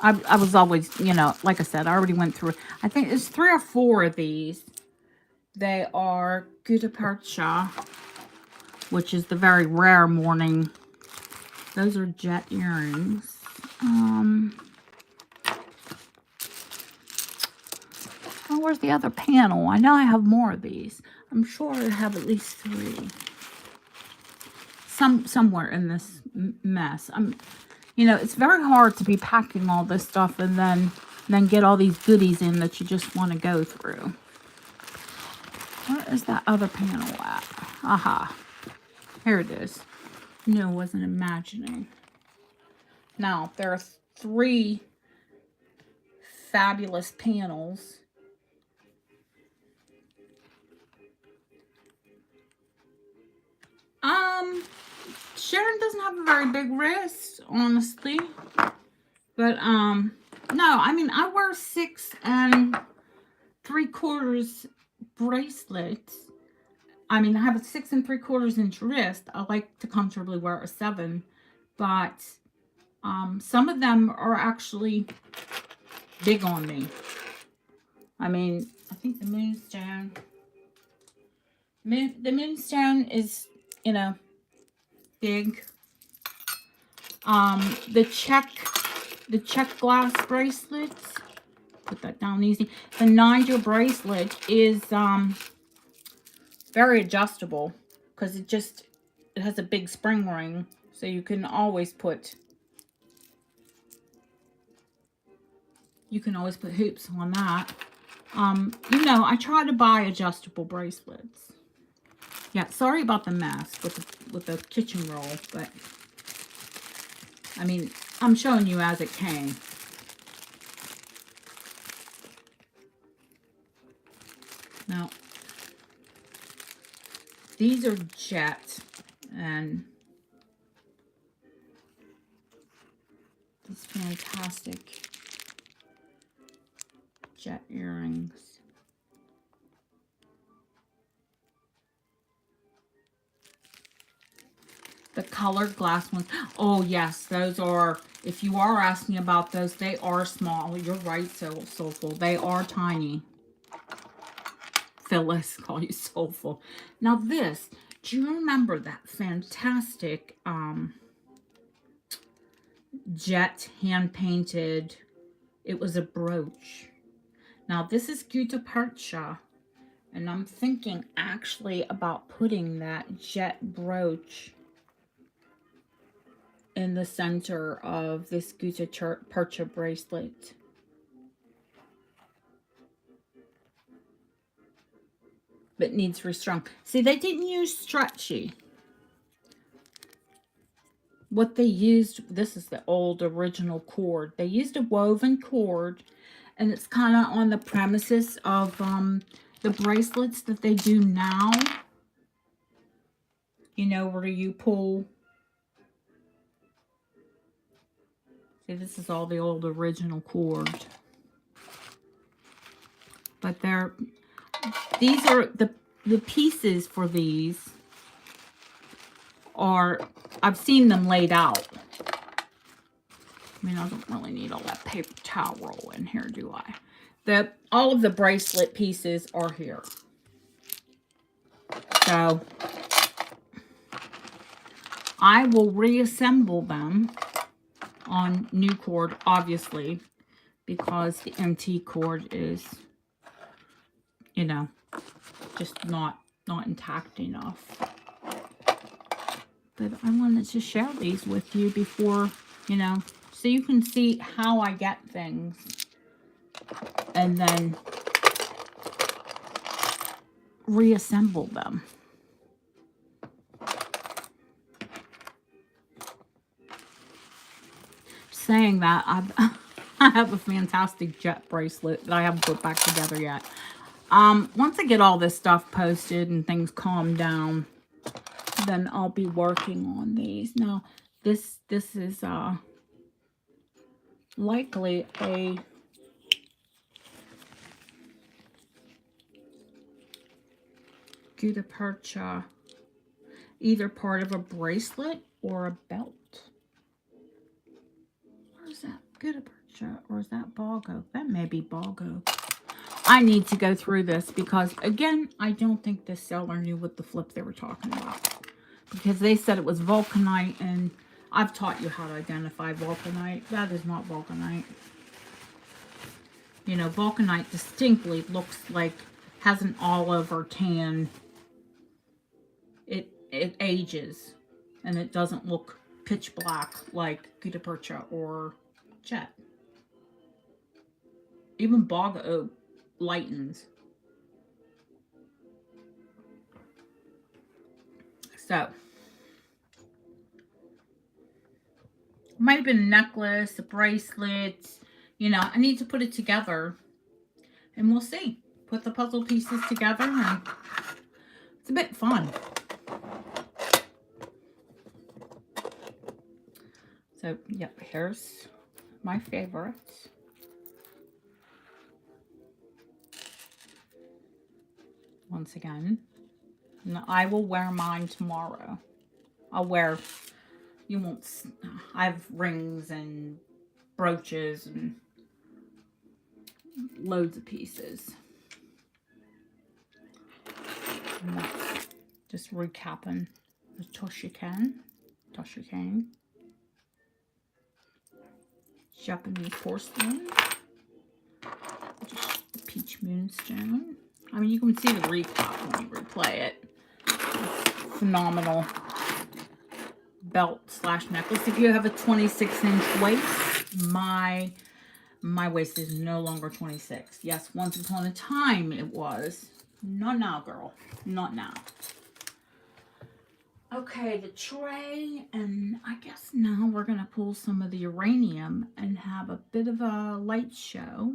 I was always, you know, like I said, I already went through. I think there's 3 or 4 of these. They are gutta percha, which is the very rare morning. Those are jet earrings. Oh, where's the other panel? I know I have more of these. I'm sure I have at least 3. Somewhere in this mess. You know, it's very hard to be packing all this stuff and then get all these goodies in that you just want to go through. Where is that other panel at? Aha. Here it is. No, I wasn't imagining. Now, there are 3 fabulous panels. Sharon doesn't have a very big wrist, honestly. But, no, I mean, I wear 6 3/4 bracelets. I mean, I have a 6 3/4 inch wrist. I like to comfortably wear a 7. But, some of them are actually big on me. I mean, I think the moonstone The moonstone is, you know, big. The check glass bracelets. Put that down easy. The Niger bracelet is very adjustable because it has a big spring ring, so you can always put hoops on that. You know, I try to buy adjustable bracelets. Yeah, sorry about the mess with the kitchen roll, but I mean, I'm showing you as it came. Now, these are jet, and these fantastic jet earrings. The colored glass ones. Oh, yes, those are, if you are asking about those, they are small. You're right, Soulful. They are tiny. Phyllis, call you Soulful. Now this, do you remember that fantastic jet hand-painted, it was a brooch. Now this is Gutta Percha, and I'm thinking actually about putting that jet brooch in the center of this Gutta Percha bracelet. But needs restrung. See, they didn't use stretchy. What they used, this is the old original cord. They used a woven cord, and it's kind of on the premises of the bracelets that they do now. You know, where you pull. See, this is all the old original cord. But these are the pieces for these are, I've seen them laid out. I mean, I don't really need all that paper towel roll in here, do I? All of the bracelet pieces are here. So I will reassemble them on new cord, obviously, because the MT cord is, you know, just not intact enough. But I wanted to share these with you before, you know, so you can see how I get things. And then reassemble them. Saying that, I have a fantastic jet bracelet that I haven't put back together yet. Once I get all this stuff posted and things calm down, then I'll be working on these. Now, this is likely a Gutta Percha, either part of a bracelet or a belt. Where's that Gutta Percha, or is that Bogo? That may be Bogo. I need to go through this because, again, I don't think this seller knew what the flip they were talking about. Because they said it was vulcanite, and I've taught you how to identify vulcanite. That is not vulcanite. You know, vulcanite distinctly looks like, has an olive or tan. It ages, and it doesn't look pitch black like Gutta Percha or jet. Even Bogo lightens. So, might have been a necklace, a bracelet. You know, I need to put it together, and we'll see. Put the puzzle pieces together, and it's a bit fun. So, yep, here's my favorites. Once again, I will wear mine tomorrow. I'll wear, you won't, I have rings and brooches and loads of pieces. And that's Just recapping the Toshikan, Japanese porcelain, just the peach moonstone. I mean, you can see the recap when you replay it. Phenomenal belt / necklace. If you have a 26-inch waist, my waist is no longer 26. Yes, once upon a time it was. Not now, girl. Not now. Okay, the tray, and I guess now we're going to pull some of the uranium and have a bit of a light show.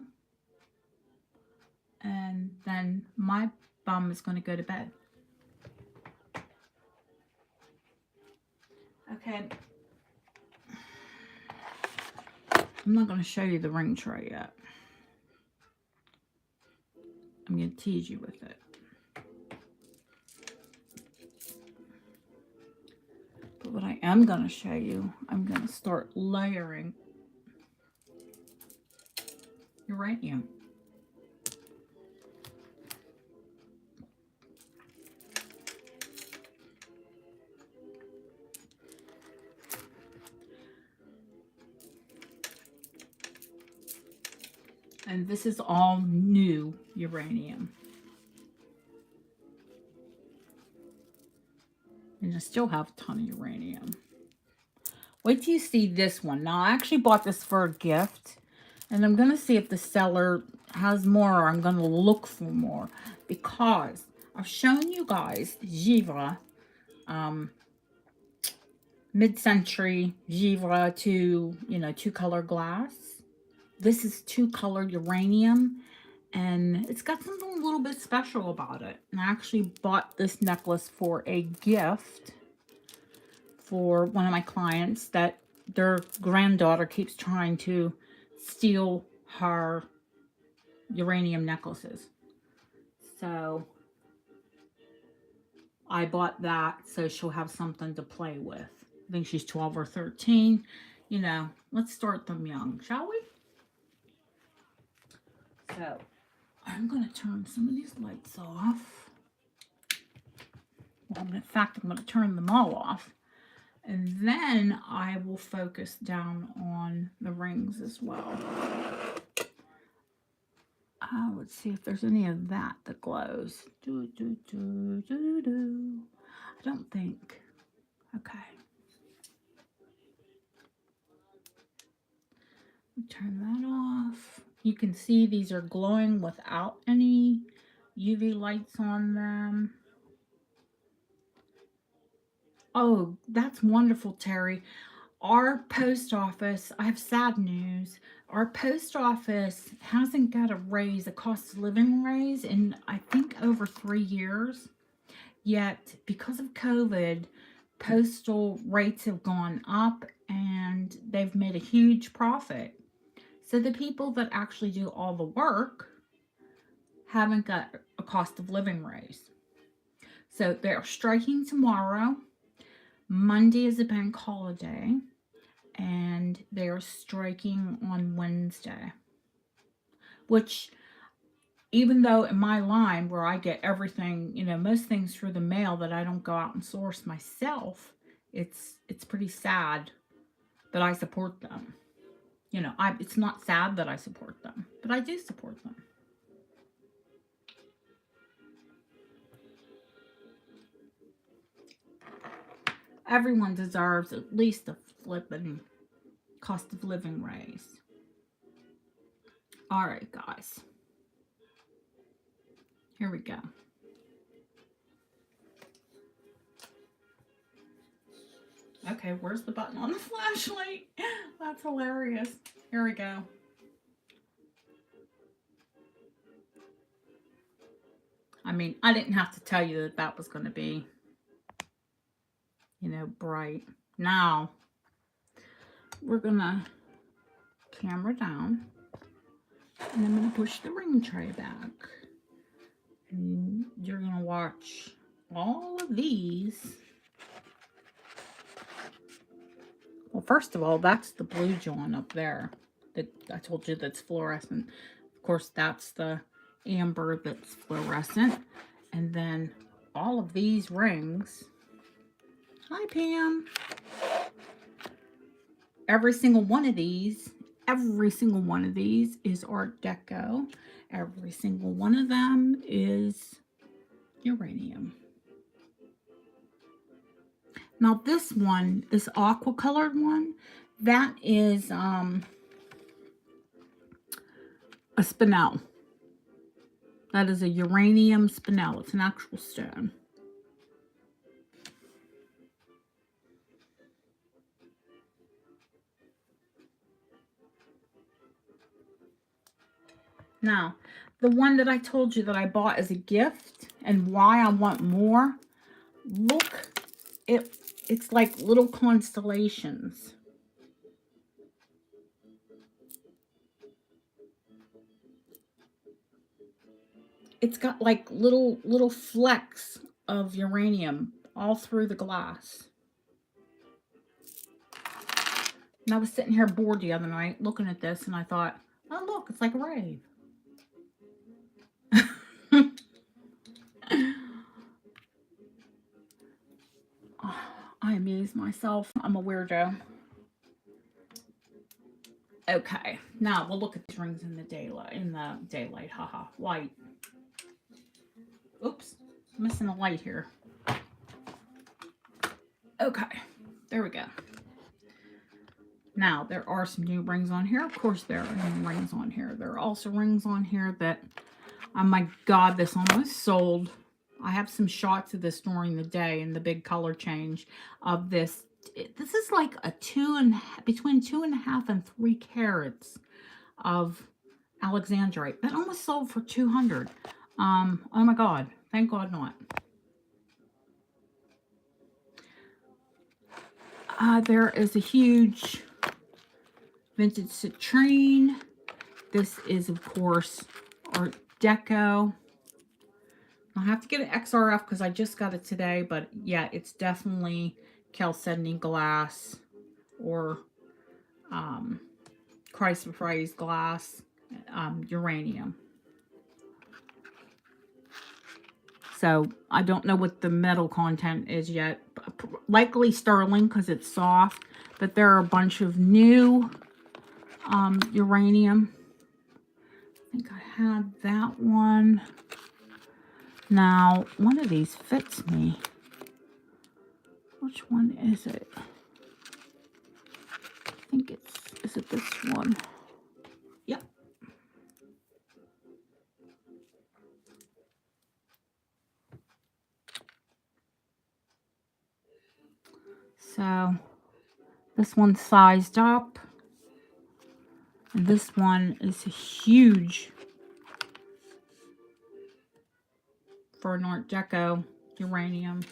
And then my bum is going to go to bed. Okay. I'm not going to show you the ring tray yet. I'm going to tease you with it. But what I am going to show you, I'm going to start layering uranium. And this is all new uranium. And I still have a ton of uranium. Wait till you see this one. Now, I actually bought this for a gift. And I'm going to see if the seller has more, or I'm going to look for more. Because I've shown you guys Givre, mid-century Givre to, two-color glass. This is two-color uranium. And it's got something a little bit special about it. And I actually bought this necklace for a gift for one of my clients that their granddaughter keeps trying to steal her uranium necklaces. So I bought that so she'll have something to play with. I think she's 12 or 13. Let's start them young, shall we? So I'm going to turn some of these lights off. Well, in fact, I'm going to turn them all off. And then I will focus down on the rings as well. Let's see if there's any of that glows. I don't think. Okay. Turn that off. You can see these are glowing without any UV lights on them. Oh, that's wonderful, Terry. Our post office, I have sad news. Our post office hasn't got a cost of living raise in, I think, over 3 years. Yet, because of COVID, postal rates have gone up and they've made a huge profit. So the people that actually do all the work haven't got a cost of living raise. So they're striking tomorrow. Monday is a bank holiday. And they are striking on Wednesday. Which, even though in my line where I get everything, most things through the mail that I don't go out and source myself, it's pretty sad that I support them. It's not sad that I support them, but I do support them. Everyone deserves at least a flipping cost of living raise. All right, guys. Here we go. Okay, where's the button on the flashlight? That's hilarious. Here we go. I mean, I didn't have to tell you that was going to be, bright. Now, we're going to camera down. And I'm going to push the ring tray back. And you're going to watch all of these. Well, first of all, that's the blue John up there that I told you that's fluorescent. Of course, that's the amber that's fluorescent. And then all of these rings. Hi, Pam. Every single one of these is Art Deco. Every single one of them is uranium. Now this one, this aqua colored one, that is a spinel. That is a uranium spinel. It's an actual stone. Now, the one that I told you that I bought as a gift and why I want more, look, it's like little constellations. It's got like little flecks of uranium all through the glass. And I was sitting here bored the other night looking at this and I thought, oh look, it's like a rave. I amuse myself. I'm a weirdo. Okay, now we'll look at these rings in the daylight. Haha, light. Oops, missing a light here. Okay, there we go. Now, there are some new rings on here. Of course, there are new rings on here. There are also rings on here that, oh my God, this almost sold. I have some shots of this during the day and the big color change of this. This is like a between 2.5 and 3 carats of Alexandrite. That almost sold for 200. Oh my God, thank God not. There is a huge vintage citrine. This is, of course, Art Deco. I'll have to get an XRF because I just got it today, but yeah, it's definitely chalcedony glass or chrysoprase glass, uranium. So I don't know what the metal content is yet. Likely sterling because it's soft, but there are a bunch of new uranium. I think I had that one. Now, one of these fits me. Which one is it? I think is it this one? Yep. So, this one's sized up. And this one is huge for an Art Deco uranium.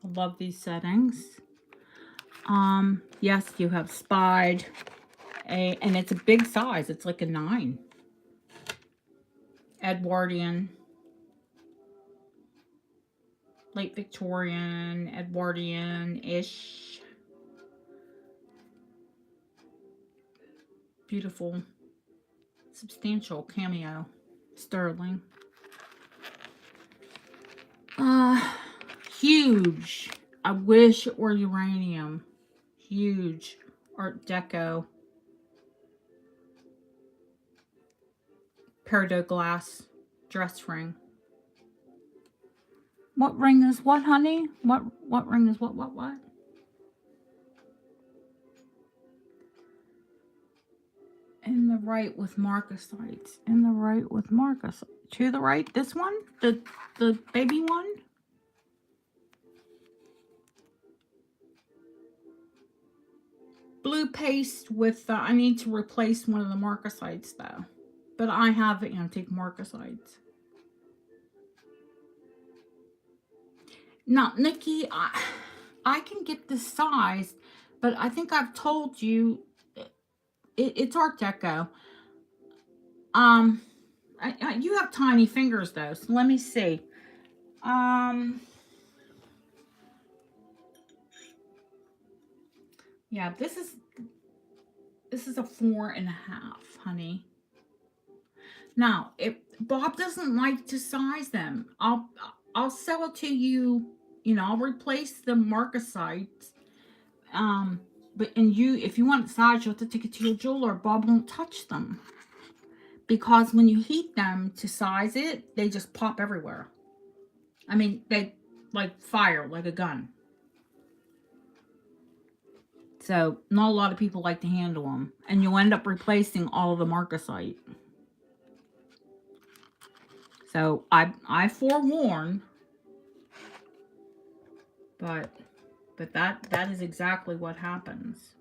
I love these settings. Yes, you have spied and it's a big size. It's like a 9. Edwardian. Late Victorian, Edwardian-ish. Beautiful, substantial cameo. Sterling. Huge. I wish it were uranium. Huge Art Deco. Peridot glass dress ring. What ring is what, honey? What ring is what? In the right with marcasites. In the right with marcasites. To the right, this one? The baby one? Blue paste with, I need to replace one of the marcasites though. But I have antique marcasites. Now, Nikki, I can get this size, but I think I've told you it's Art Deco. You have tiny fingers though, so let me see. Yeah, this is a 4.5, honey. Now, if Bob doesn't like to size them, I'll sell it to you. You know, I'll replace the marcasites. Um, but and you, if you want it sized, you have to take it to your jeweler. Bob won't touch them because when you heat them to size it, they just pop everywhere. I mean, they like fire, like a gun. So not a lot of people like to handle them, and you'll end up replacing all of the marcasite. So I forewarn, but that is exactly what happens.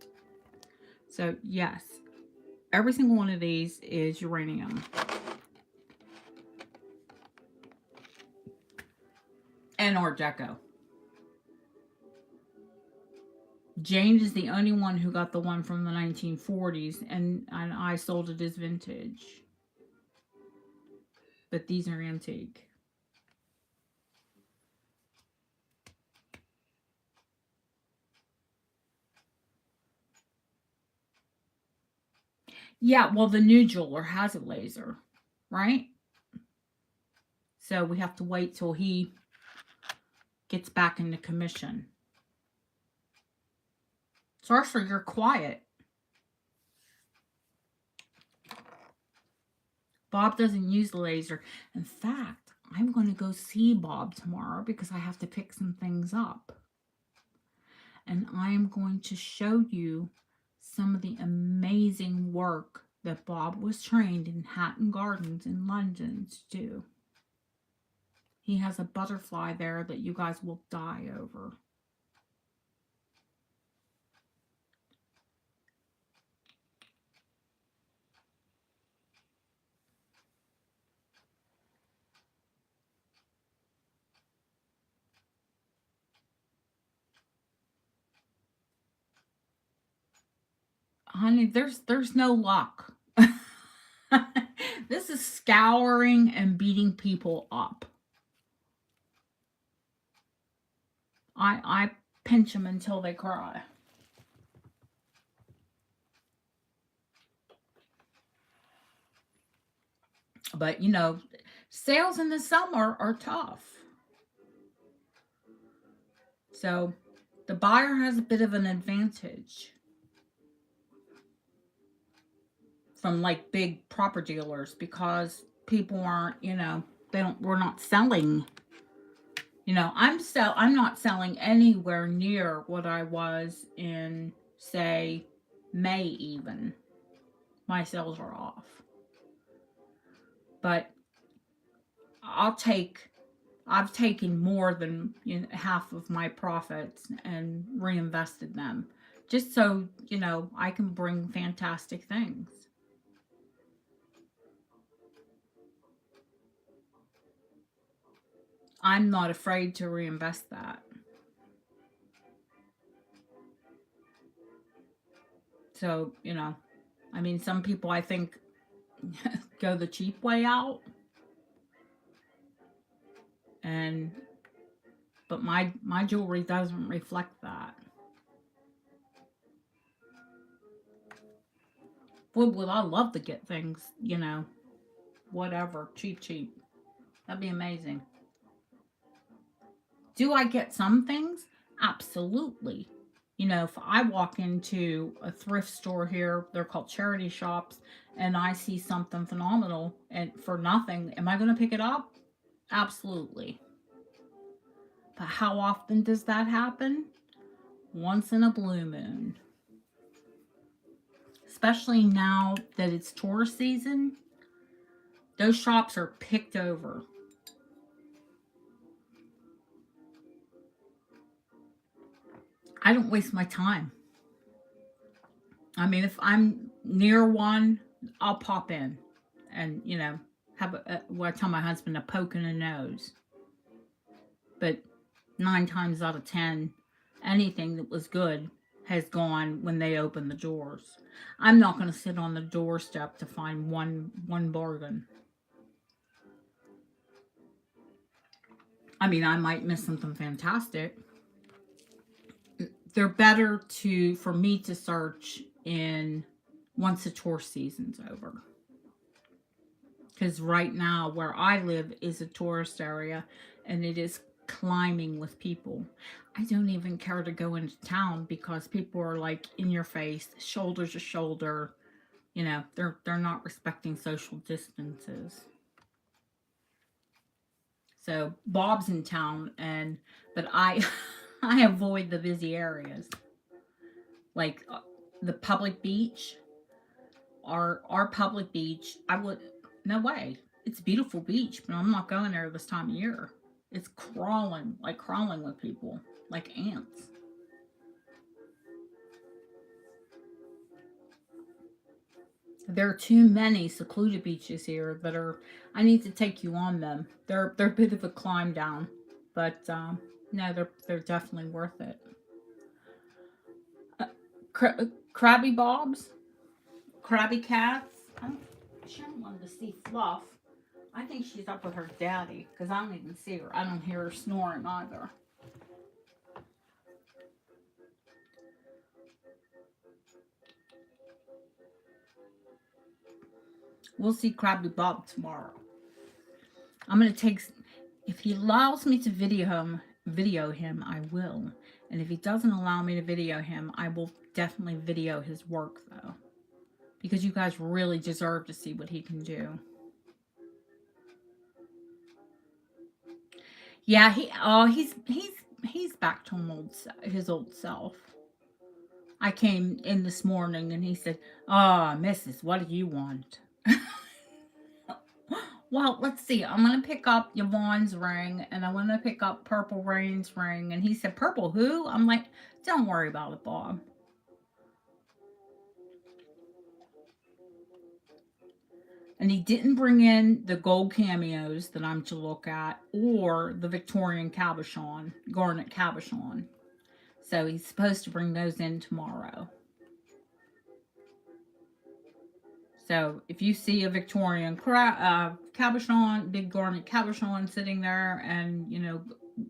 So yes, every single one of these is uranium. And Art Deco. Jane is the only one who got the one from the 1940s, and I sold it as vintage. But these are antique. Yeah, well, the new jeweler has a laser, right? So we have to wait till he gets back into commission. Sorcerer, you're quiet. Bob doesn't use the laser. In fact, I'm going to go see Bob tomorrow because I have to pick some things up. And I am going to show you some of the amazing work that Bob was trained in Hatton Gardens in London to do. He has a butterfly there that you guys will die over. Honey, there's no luck. This is scouring and beating people up. I pinch them until they cry. But you know, sales in the summer are tough. So the buyer has a bit of an advantage from like big proper dealers because people aren't, you know, we're not selling. You know, I'm not selling anywhere near what I was in, say, May even. My sales are off. But I've taken more than, you know, half of my profits and reinvested them just so, you know, I can bring fantastic things. I'm not afraid to reinvest that. So, you know, I mean, some people I think go the cheap way out, and but my jewelry doesn't reflect that. Would I love to get things, you know, whatever, cheap. That'd be amazing. Do I get some things? Absolutely. You know, if I walk into a thrift store here, they're called charity shops, and I see something phenomenal and for nothing, am I going to pick it up? Absolutely. But how often does that happen? Once in a blue moon. Especially now that it's tourist season, those shops are picked over. I don't waste my time. I mean, if I'm near one, I'll pop in and, you know, have what I tell my husband, a poke in the nose. But 9 times out of 10, anything that was good has gone when they open the doors. I'm not going to sit on the doorstep to find one bargain. I mean, I might miss something fantastic, they're better for me to search in once the tourist season's over. Because right now, where I live is a tourist area and it is climbing with people. I don't even care to go into town because people are like in your face, shoulder to shoulder. You know, they're not respecting social distances. So Bob's in town, but I I avoid the busy areas like the public beach. Our public beach, I would no way. It's a beautiful beach, but I'm not going there this time of year. It's crawling with people, like ants. There are too many secluded beaches here that are. I need to take you on them. They're a bit of a climb down, but no, they're definitely worth it. Uh, Krabby Bobs, Krabby Cats. She don't want to see Fluff. I think she's up with her daddy because I don't even see her. I don't hear her snoring either. We'll see Krabby Bob tomorrow. I'm gonna take. If he allows me to video him, I will. And if he doesn't allow me to video him, I will definitely video his work though, because you guys really deserve to see what he can do. Yeah, he's back to his old self. I came in this morning and he said, "Ah, oh, Mrs., what do you want?" Well, let's see. I'm going to pick up Yvonne's ring and I want to pick up Purple Rain's ring. And he said, "Purple who?" I'm like, "Don't worry about it, Bob." And he didn't bring in the gold cameos that I'm to look at or the Victorian cabochon, garnet cabochon. So he's supposed to bring those in tomorrow. So if you see a Victorian cabochon, big garnet cabochon sitting there, and you know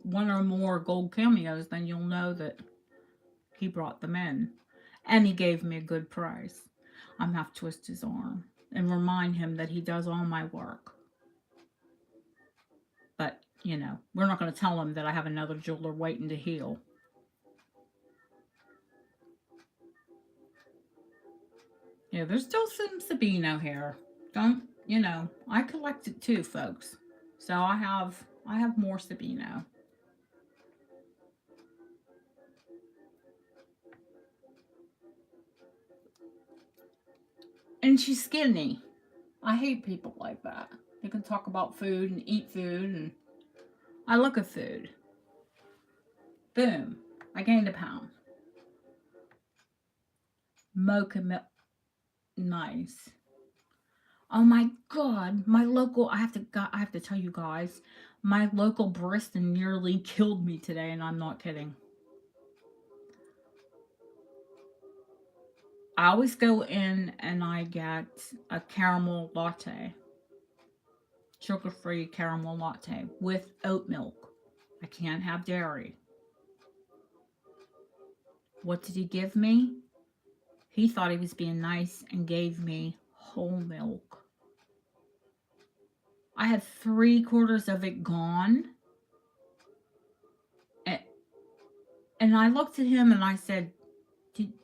one or more gold cameos, then you'll know that he brought them in, and he gave me a good price. I'm gonna have to twist his arm and remind him that he does all my work. But you know, we're not going to tell him that I have another jeweler waiting to heal. Yeah, there's still some Sabino here. Don't you know? I collect it too, folks. So I have more Sabino. And she's skinny. I hate people like that. They can talk about food and eat food, and I look at food. Boom, I gained a pound. Mocha milk, nice. Oh my god, my local. I have to tell you guys, my local barista nearly killed me today, and I'm not kidding. I always go in and I get a caramel latte, sugar-free caramel latte with oat milk. I can't have dairy. What did he give me? He thought he was being nice and gave me whole milk. I had 3/4 of it gone. And I looked at him and I said,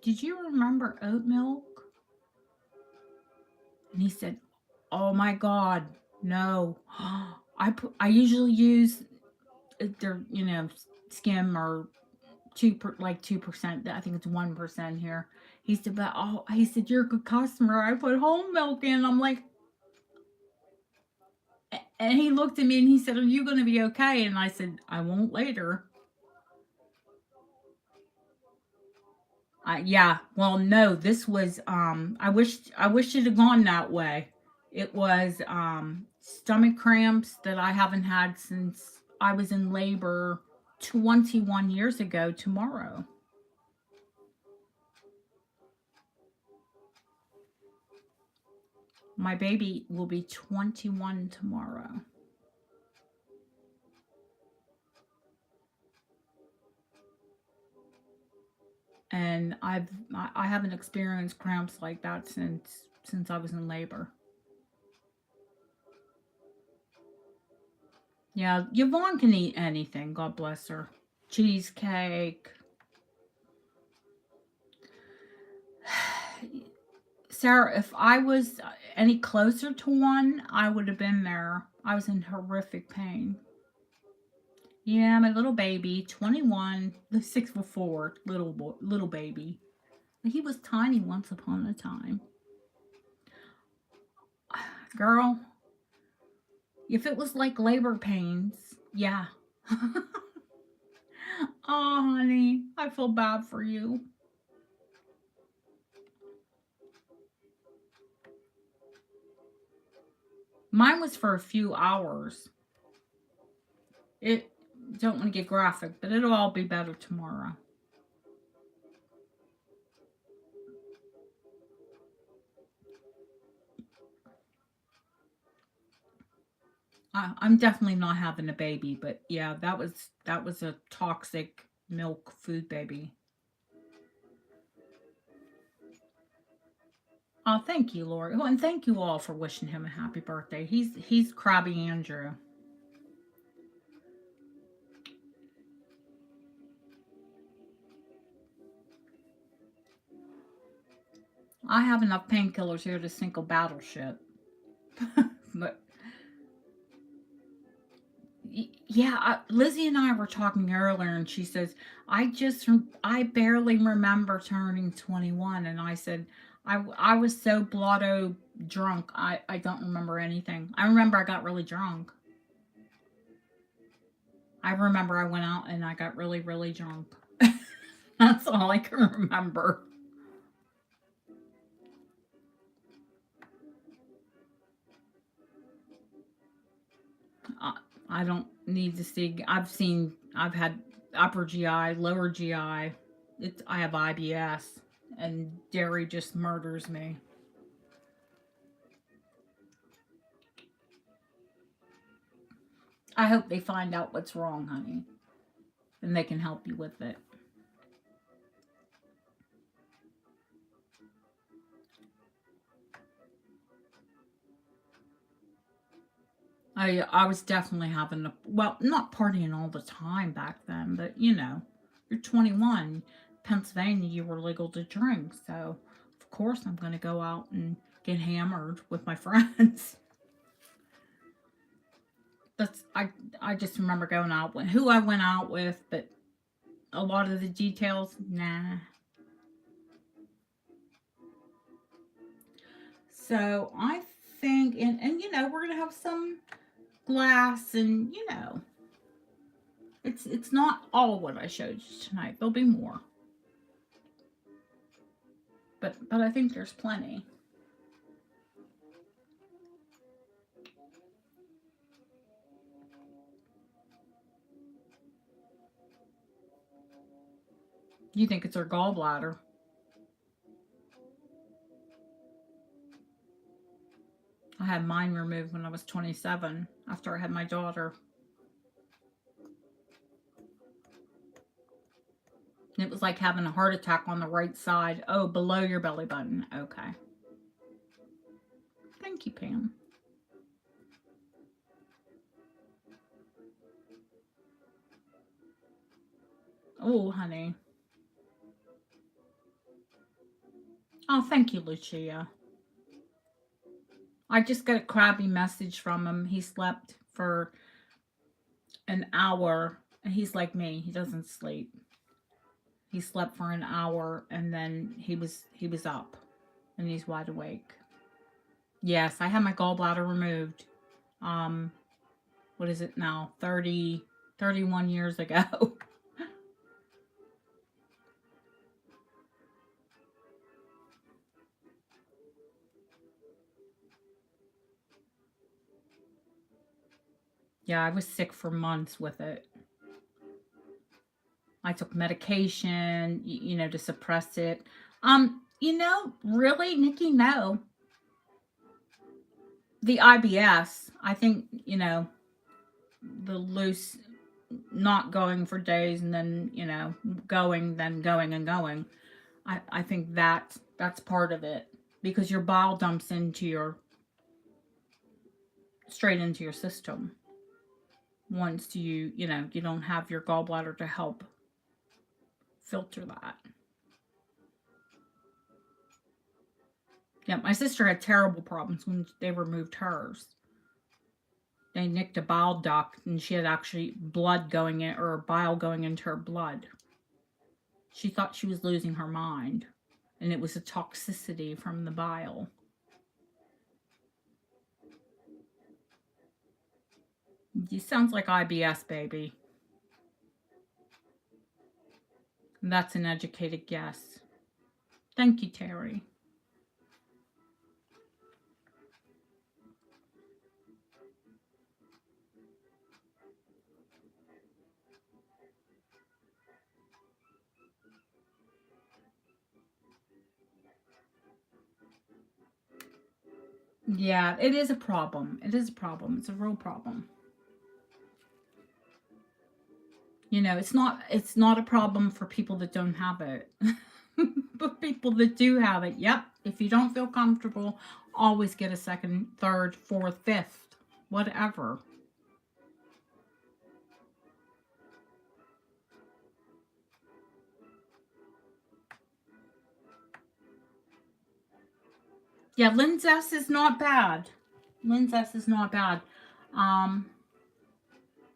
did you remember oat milk? And he said, "Oh my God, no." I usually use their skim or 2%. I think it's 1% here. He said, "But oh," he said, "You're a good customer. I put whole milk in." I'm like, and he looked at me and he said, "Are you going to be okay?" And I said, "I won't later." Yeah. Well, no, this was I wish it had gone that way. It was stomach cramps that I haven't had since I was in labor 21 years ago tomorrow. My baby will be 21 tomorrow. And I haven't experienced cramps like that since I was in labor. Yeah, Yvonne can eat anything. God bless her. Cheesecake. Sarah, if I was any closer to one, I would have been there. I was in horrific pain. Yeah, my little baby, 21, 6'4", little baby. He was tiny once upon a time. Girl, if it was like labor pains, yeah. Oh, honey, I feel bad for you. Mine was for a few hours. It don't want to get graphic, but it'll all be better tomorrow. I'm definitely not having a baby, but yeah, that was a toxic milk food baby. Oh, thank you, Lori. Oh, and thank you all for wishing him a happy birthday. He's Crabby Andrew. I have enough painkillers here to sink a battleship. But yeah, Lizzie and I were talking earlier, and she says, I barely remember turning 21. And I said, I was so blotto drunk, I don't remember anything. I remember I got really drunk. I remember I went out and I got really, really drunk. That's all I can remember. I, I don't need to see. I've had upper GI, lower GI. I have IBS, and dairy just murders me. I hope they find out what's wrong, honey, and they can help you with it. I was definitely having not partying all the time back then, but you're 21, Pennsylvania, you were legal to drink, so of course I'm going to go out and get hammered with my friends. That's I just remember going out with who I went out with, but a lot of the details, nah. So I think, and we're gonna have some glass, and it's not all what I showed you tonight. There'll be more, but I think there's plenty. You think it's her gallbladder? I had mine removed when I was 27 after I had my daughter. It was like having a heart attack on the right side. Oh, below your belly button. Okay. Thank you, Pam. Oh, honey. Oh, thank you, Lucia. I just got a crabby message from him. He slept for an hour, and he's like me. He doesn't sleep. He slept for an hour, and then he was up, and he's wide awake. Yes, I had my gallbladder removed. Um, what is it now? 31 years ago. Yeah, I was sick for months with it. I took medication, to suppress it. Really, Nikki, no. The IBS, I think, the loose not going for days, and then, going, then going and going. I think that's part of it, because your bile dumps into your straight into your system once you know, you don't have your gallbladder to help filter that. Yeah, my sister had terrible problems when they removed hers. They nicked a bile duct and she had actually blood going in, or bile going into her blood. She thought she was losing her mind, and it was a toxicity from the bile. You sounds like IBS, baby. That's an educated guess. Thank you, Terry. Yeah, it is a problem. It is a problem. It's a real problem. You know, it's not a problem for people that don't have it. But people that do have it, yep. If you don't feel comfortable, always get a second, third, fourth, fifth, whatever. Yeah, Linzess is not bad. Linzess is not bad. Um,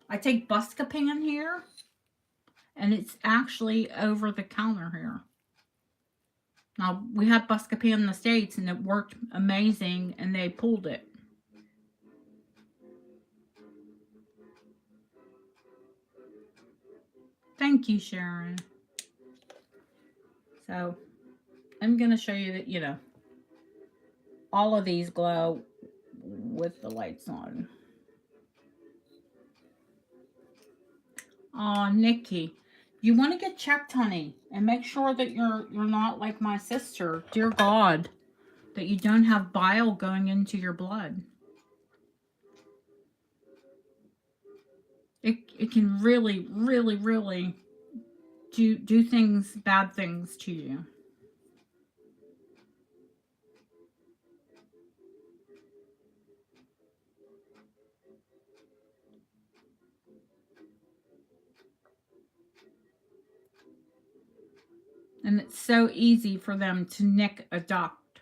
I take Buscopan here, and it's actually over the counter here. Now, we had Buscopan in the States, and it worked amazing, and they pulled it. Thank you, Sharon. So, I'm going to show you that, you know, all of these glow with the lights on. Oh, Nikki, you want to get checked, honey, and make sure that you're not like my sister. Dear God, that you don't have bile going into your blood. It can really, really, really do things, bad things to you. And it's so easy for them to nick a duct.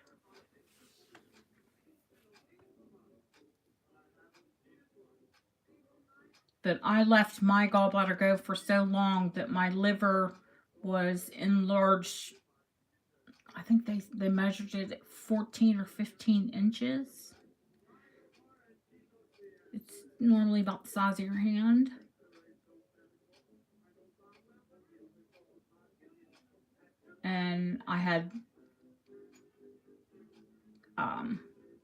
But I left my gallbladder go for so long that my liver was enlarged. I think they measured it at 14 or 15 inches. It's normally about the size of your hand. And I had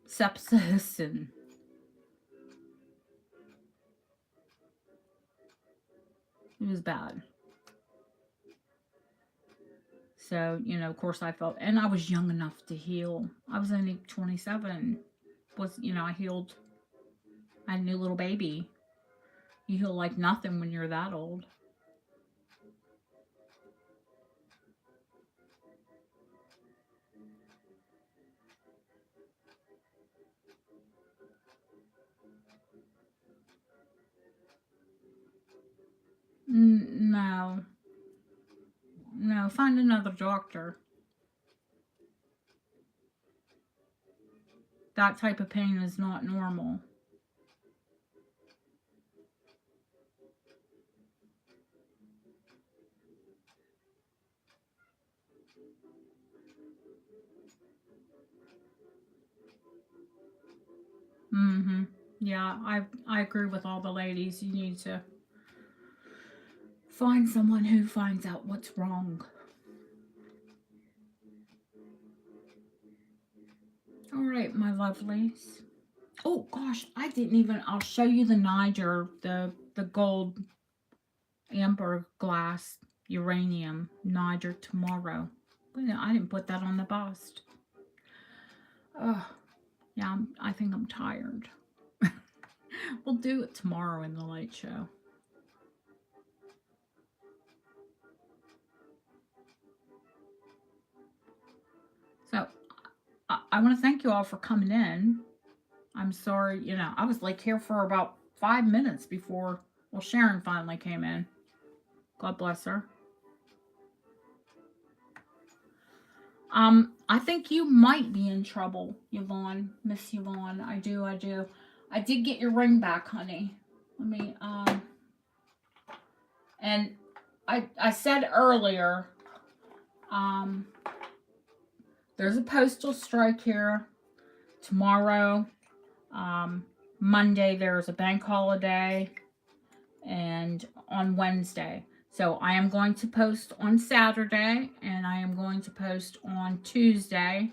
sepsis, and it was bad. So, you know, of course I felt, and I was young enough to heal. I was only 27. I healed. I had a new little baby. You heal like nothing when you're that old. No, no, find another doctor. That type of pain is not normal. Mm-hmm. Yeah, I agree with all the ladies. You need to find someone who finds out what's wrong. All right, my lovelies. Oh gosh, I didn't even. I'll show you the Niger, the gold amber glass uranium Niger tomorrow. I didn't put that on the bust. Oh, yeah, I think I'm tired. We'll do it tomorrow in the light show. So I want to thank you all for coming in. I'm sorry, you know, I was like here for about 5 minutes before, well, Sharon finally came in. God bless her. I think you might be in trouble, Yvonne, Miss Yvonne. I do. I did get your ring back, honey. Let me, and I said earlier, um, there's a postal strike here tomorrow. Monday, there's a bank holiday, and on Wednesday. So I am going to post on Saturday, and I am going to post on Tuesday.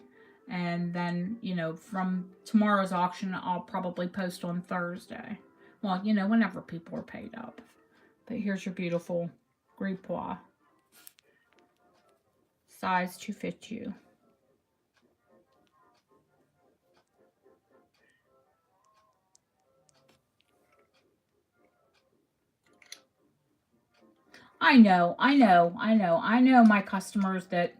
And then, you know, from tomorrow's auction, I'll probably post on Thursday. Well, you know, whenever people are paid up. But here's your beautiful gripois. Size to fit you. I know my customers that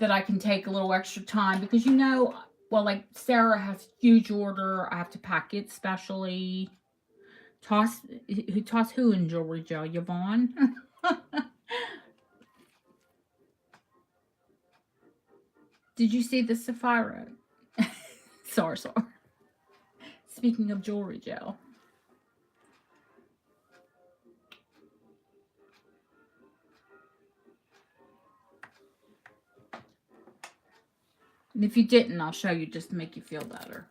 I can take a little extra time because, you know, well, like Sarah has huge order. I have to pack it specially. Toss who in jewelry, Joe? Yvonne? Did you see the Sapphire? sorry. Speaking of jewelry, Joe. And if you didn't, I'll show you just to make you feel better.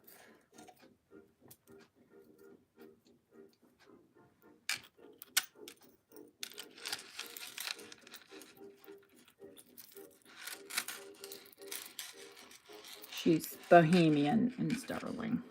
She's Bohemian and sterling.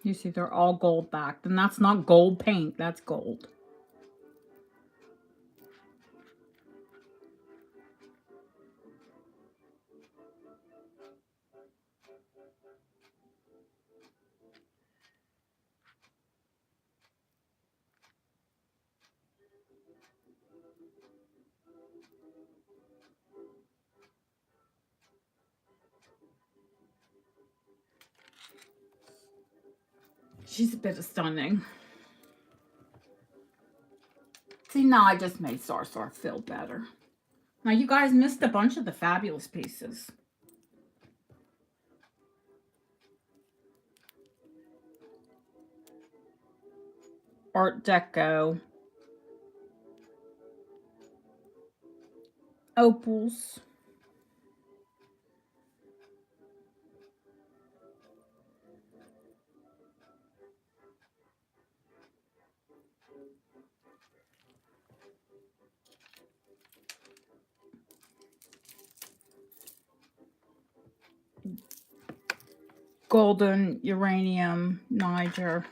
You see, they're all gold backed, and that's not gold paint, that's gold. She's a bit stunning. See, now I just made Sarsar feel better. Now, you guys missed a bunch of the fabulous pieces. Art Deco. Opals. Golden, Uranium, Niger.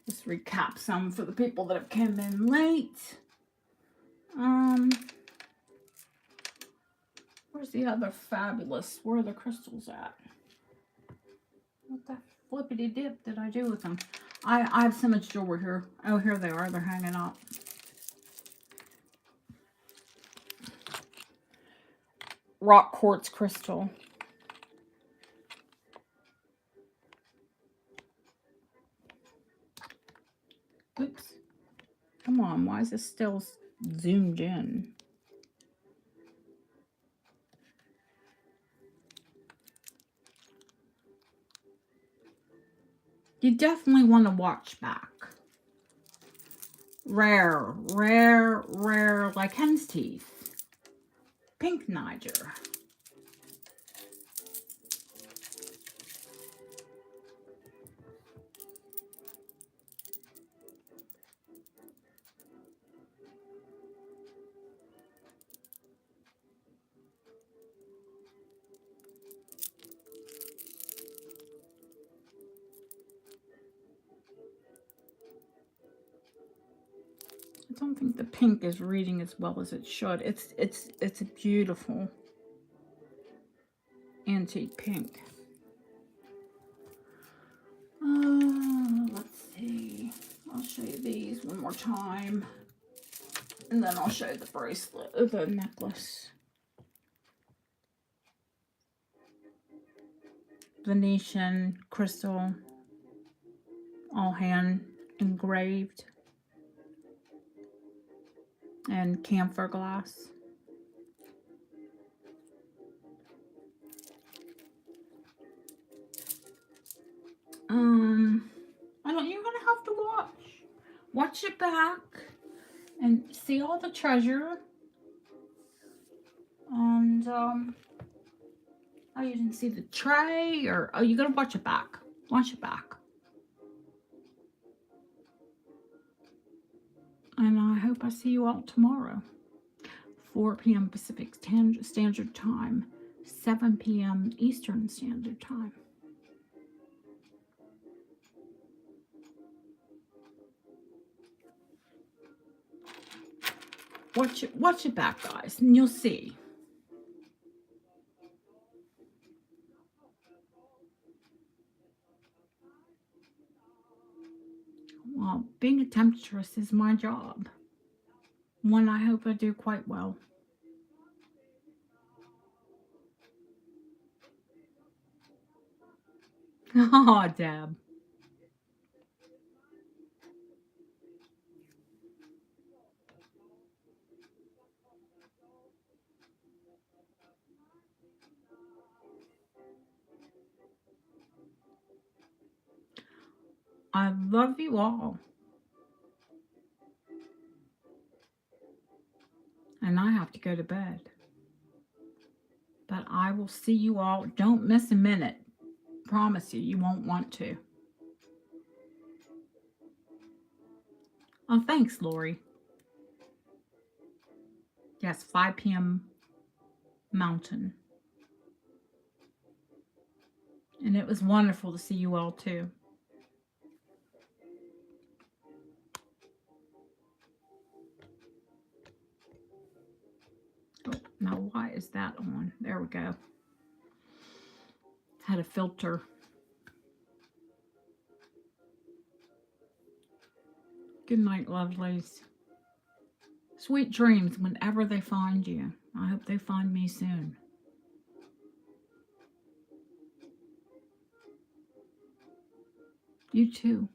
Just recap some for the people that have come in late. Where's the other fabulous? Where are the crystals at? What the flippity dip did I do with them? I have so much jewelry here. Oh, here they are. They're hanging up. Rock quartz crystal. Oops. Come on, why is this still zoomed in? You definitely want to watch back. Rare, like hen's teeth. Pink Niger. don't think the pink is reading as well as it should. It's a beautiful antique pink. Let's see. I'll show you these one more time. And then I'll show you the bracelet, the necklace. Venetian crystal, all hand engraved, and camphor glass. I don't. You're gonna have to watch it back, and see all the treasure. And oh, you didn't see the tray, or oh, you gotta watch it back. Watch it back. And I hope I see you all tomorrow, 4 p.m. Pacific Standard Time, 7 p.m. Eastern Standard Time. Watch it back, guys, and you'll see. Well, being a temptress is my job. One I hope I do quite well. Oh, Deb. I love you all. And I have to go to bed. But I will see you all. Don't miss a minute. Promise you, you won't want to. Oh, thanks, Lori. Yes, 5 p.m. Mountain. And it was wonderful to see you all, too. Oh, now, why is that on? There we go. Had a filter. Good night, lovelies. Sweet dreams whenever they find you. I hope they find me soon. You too.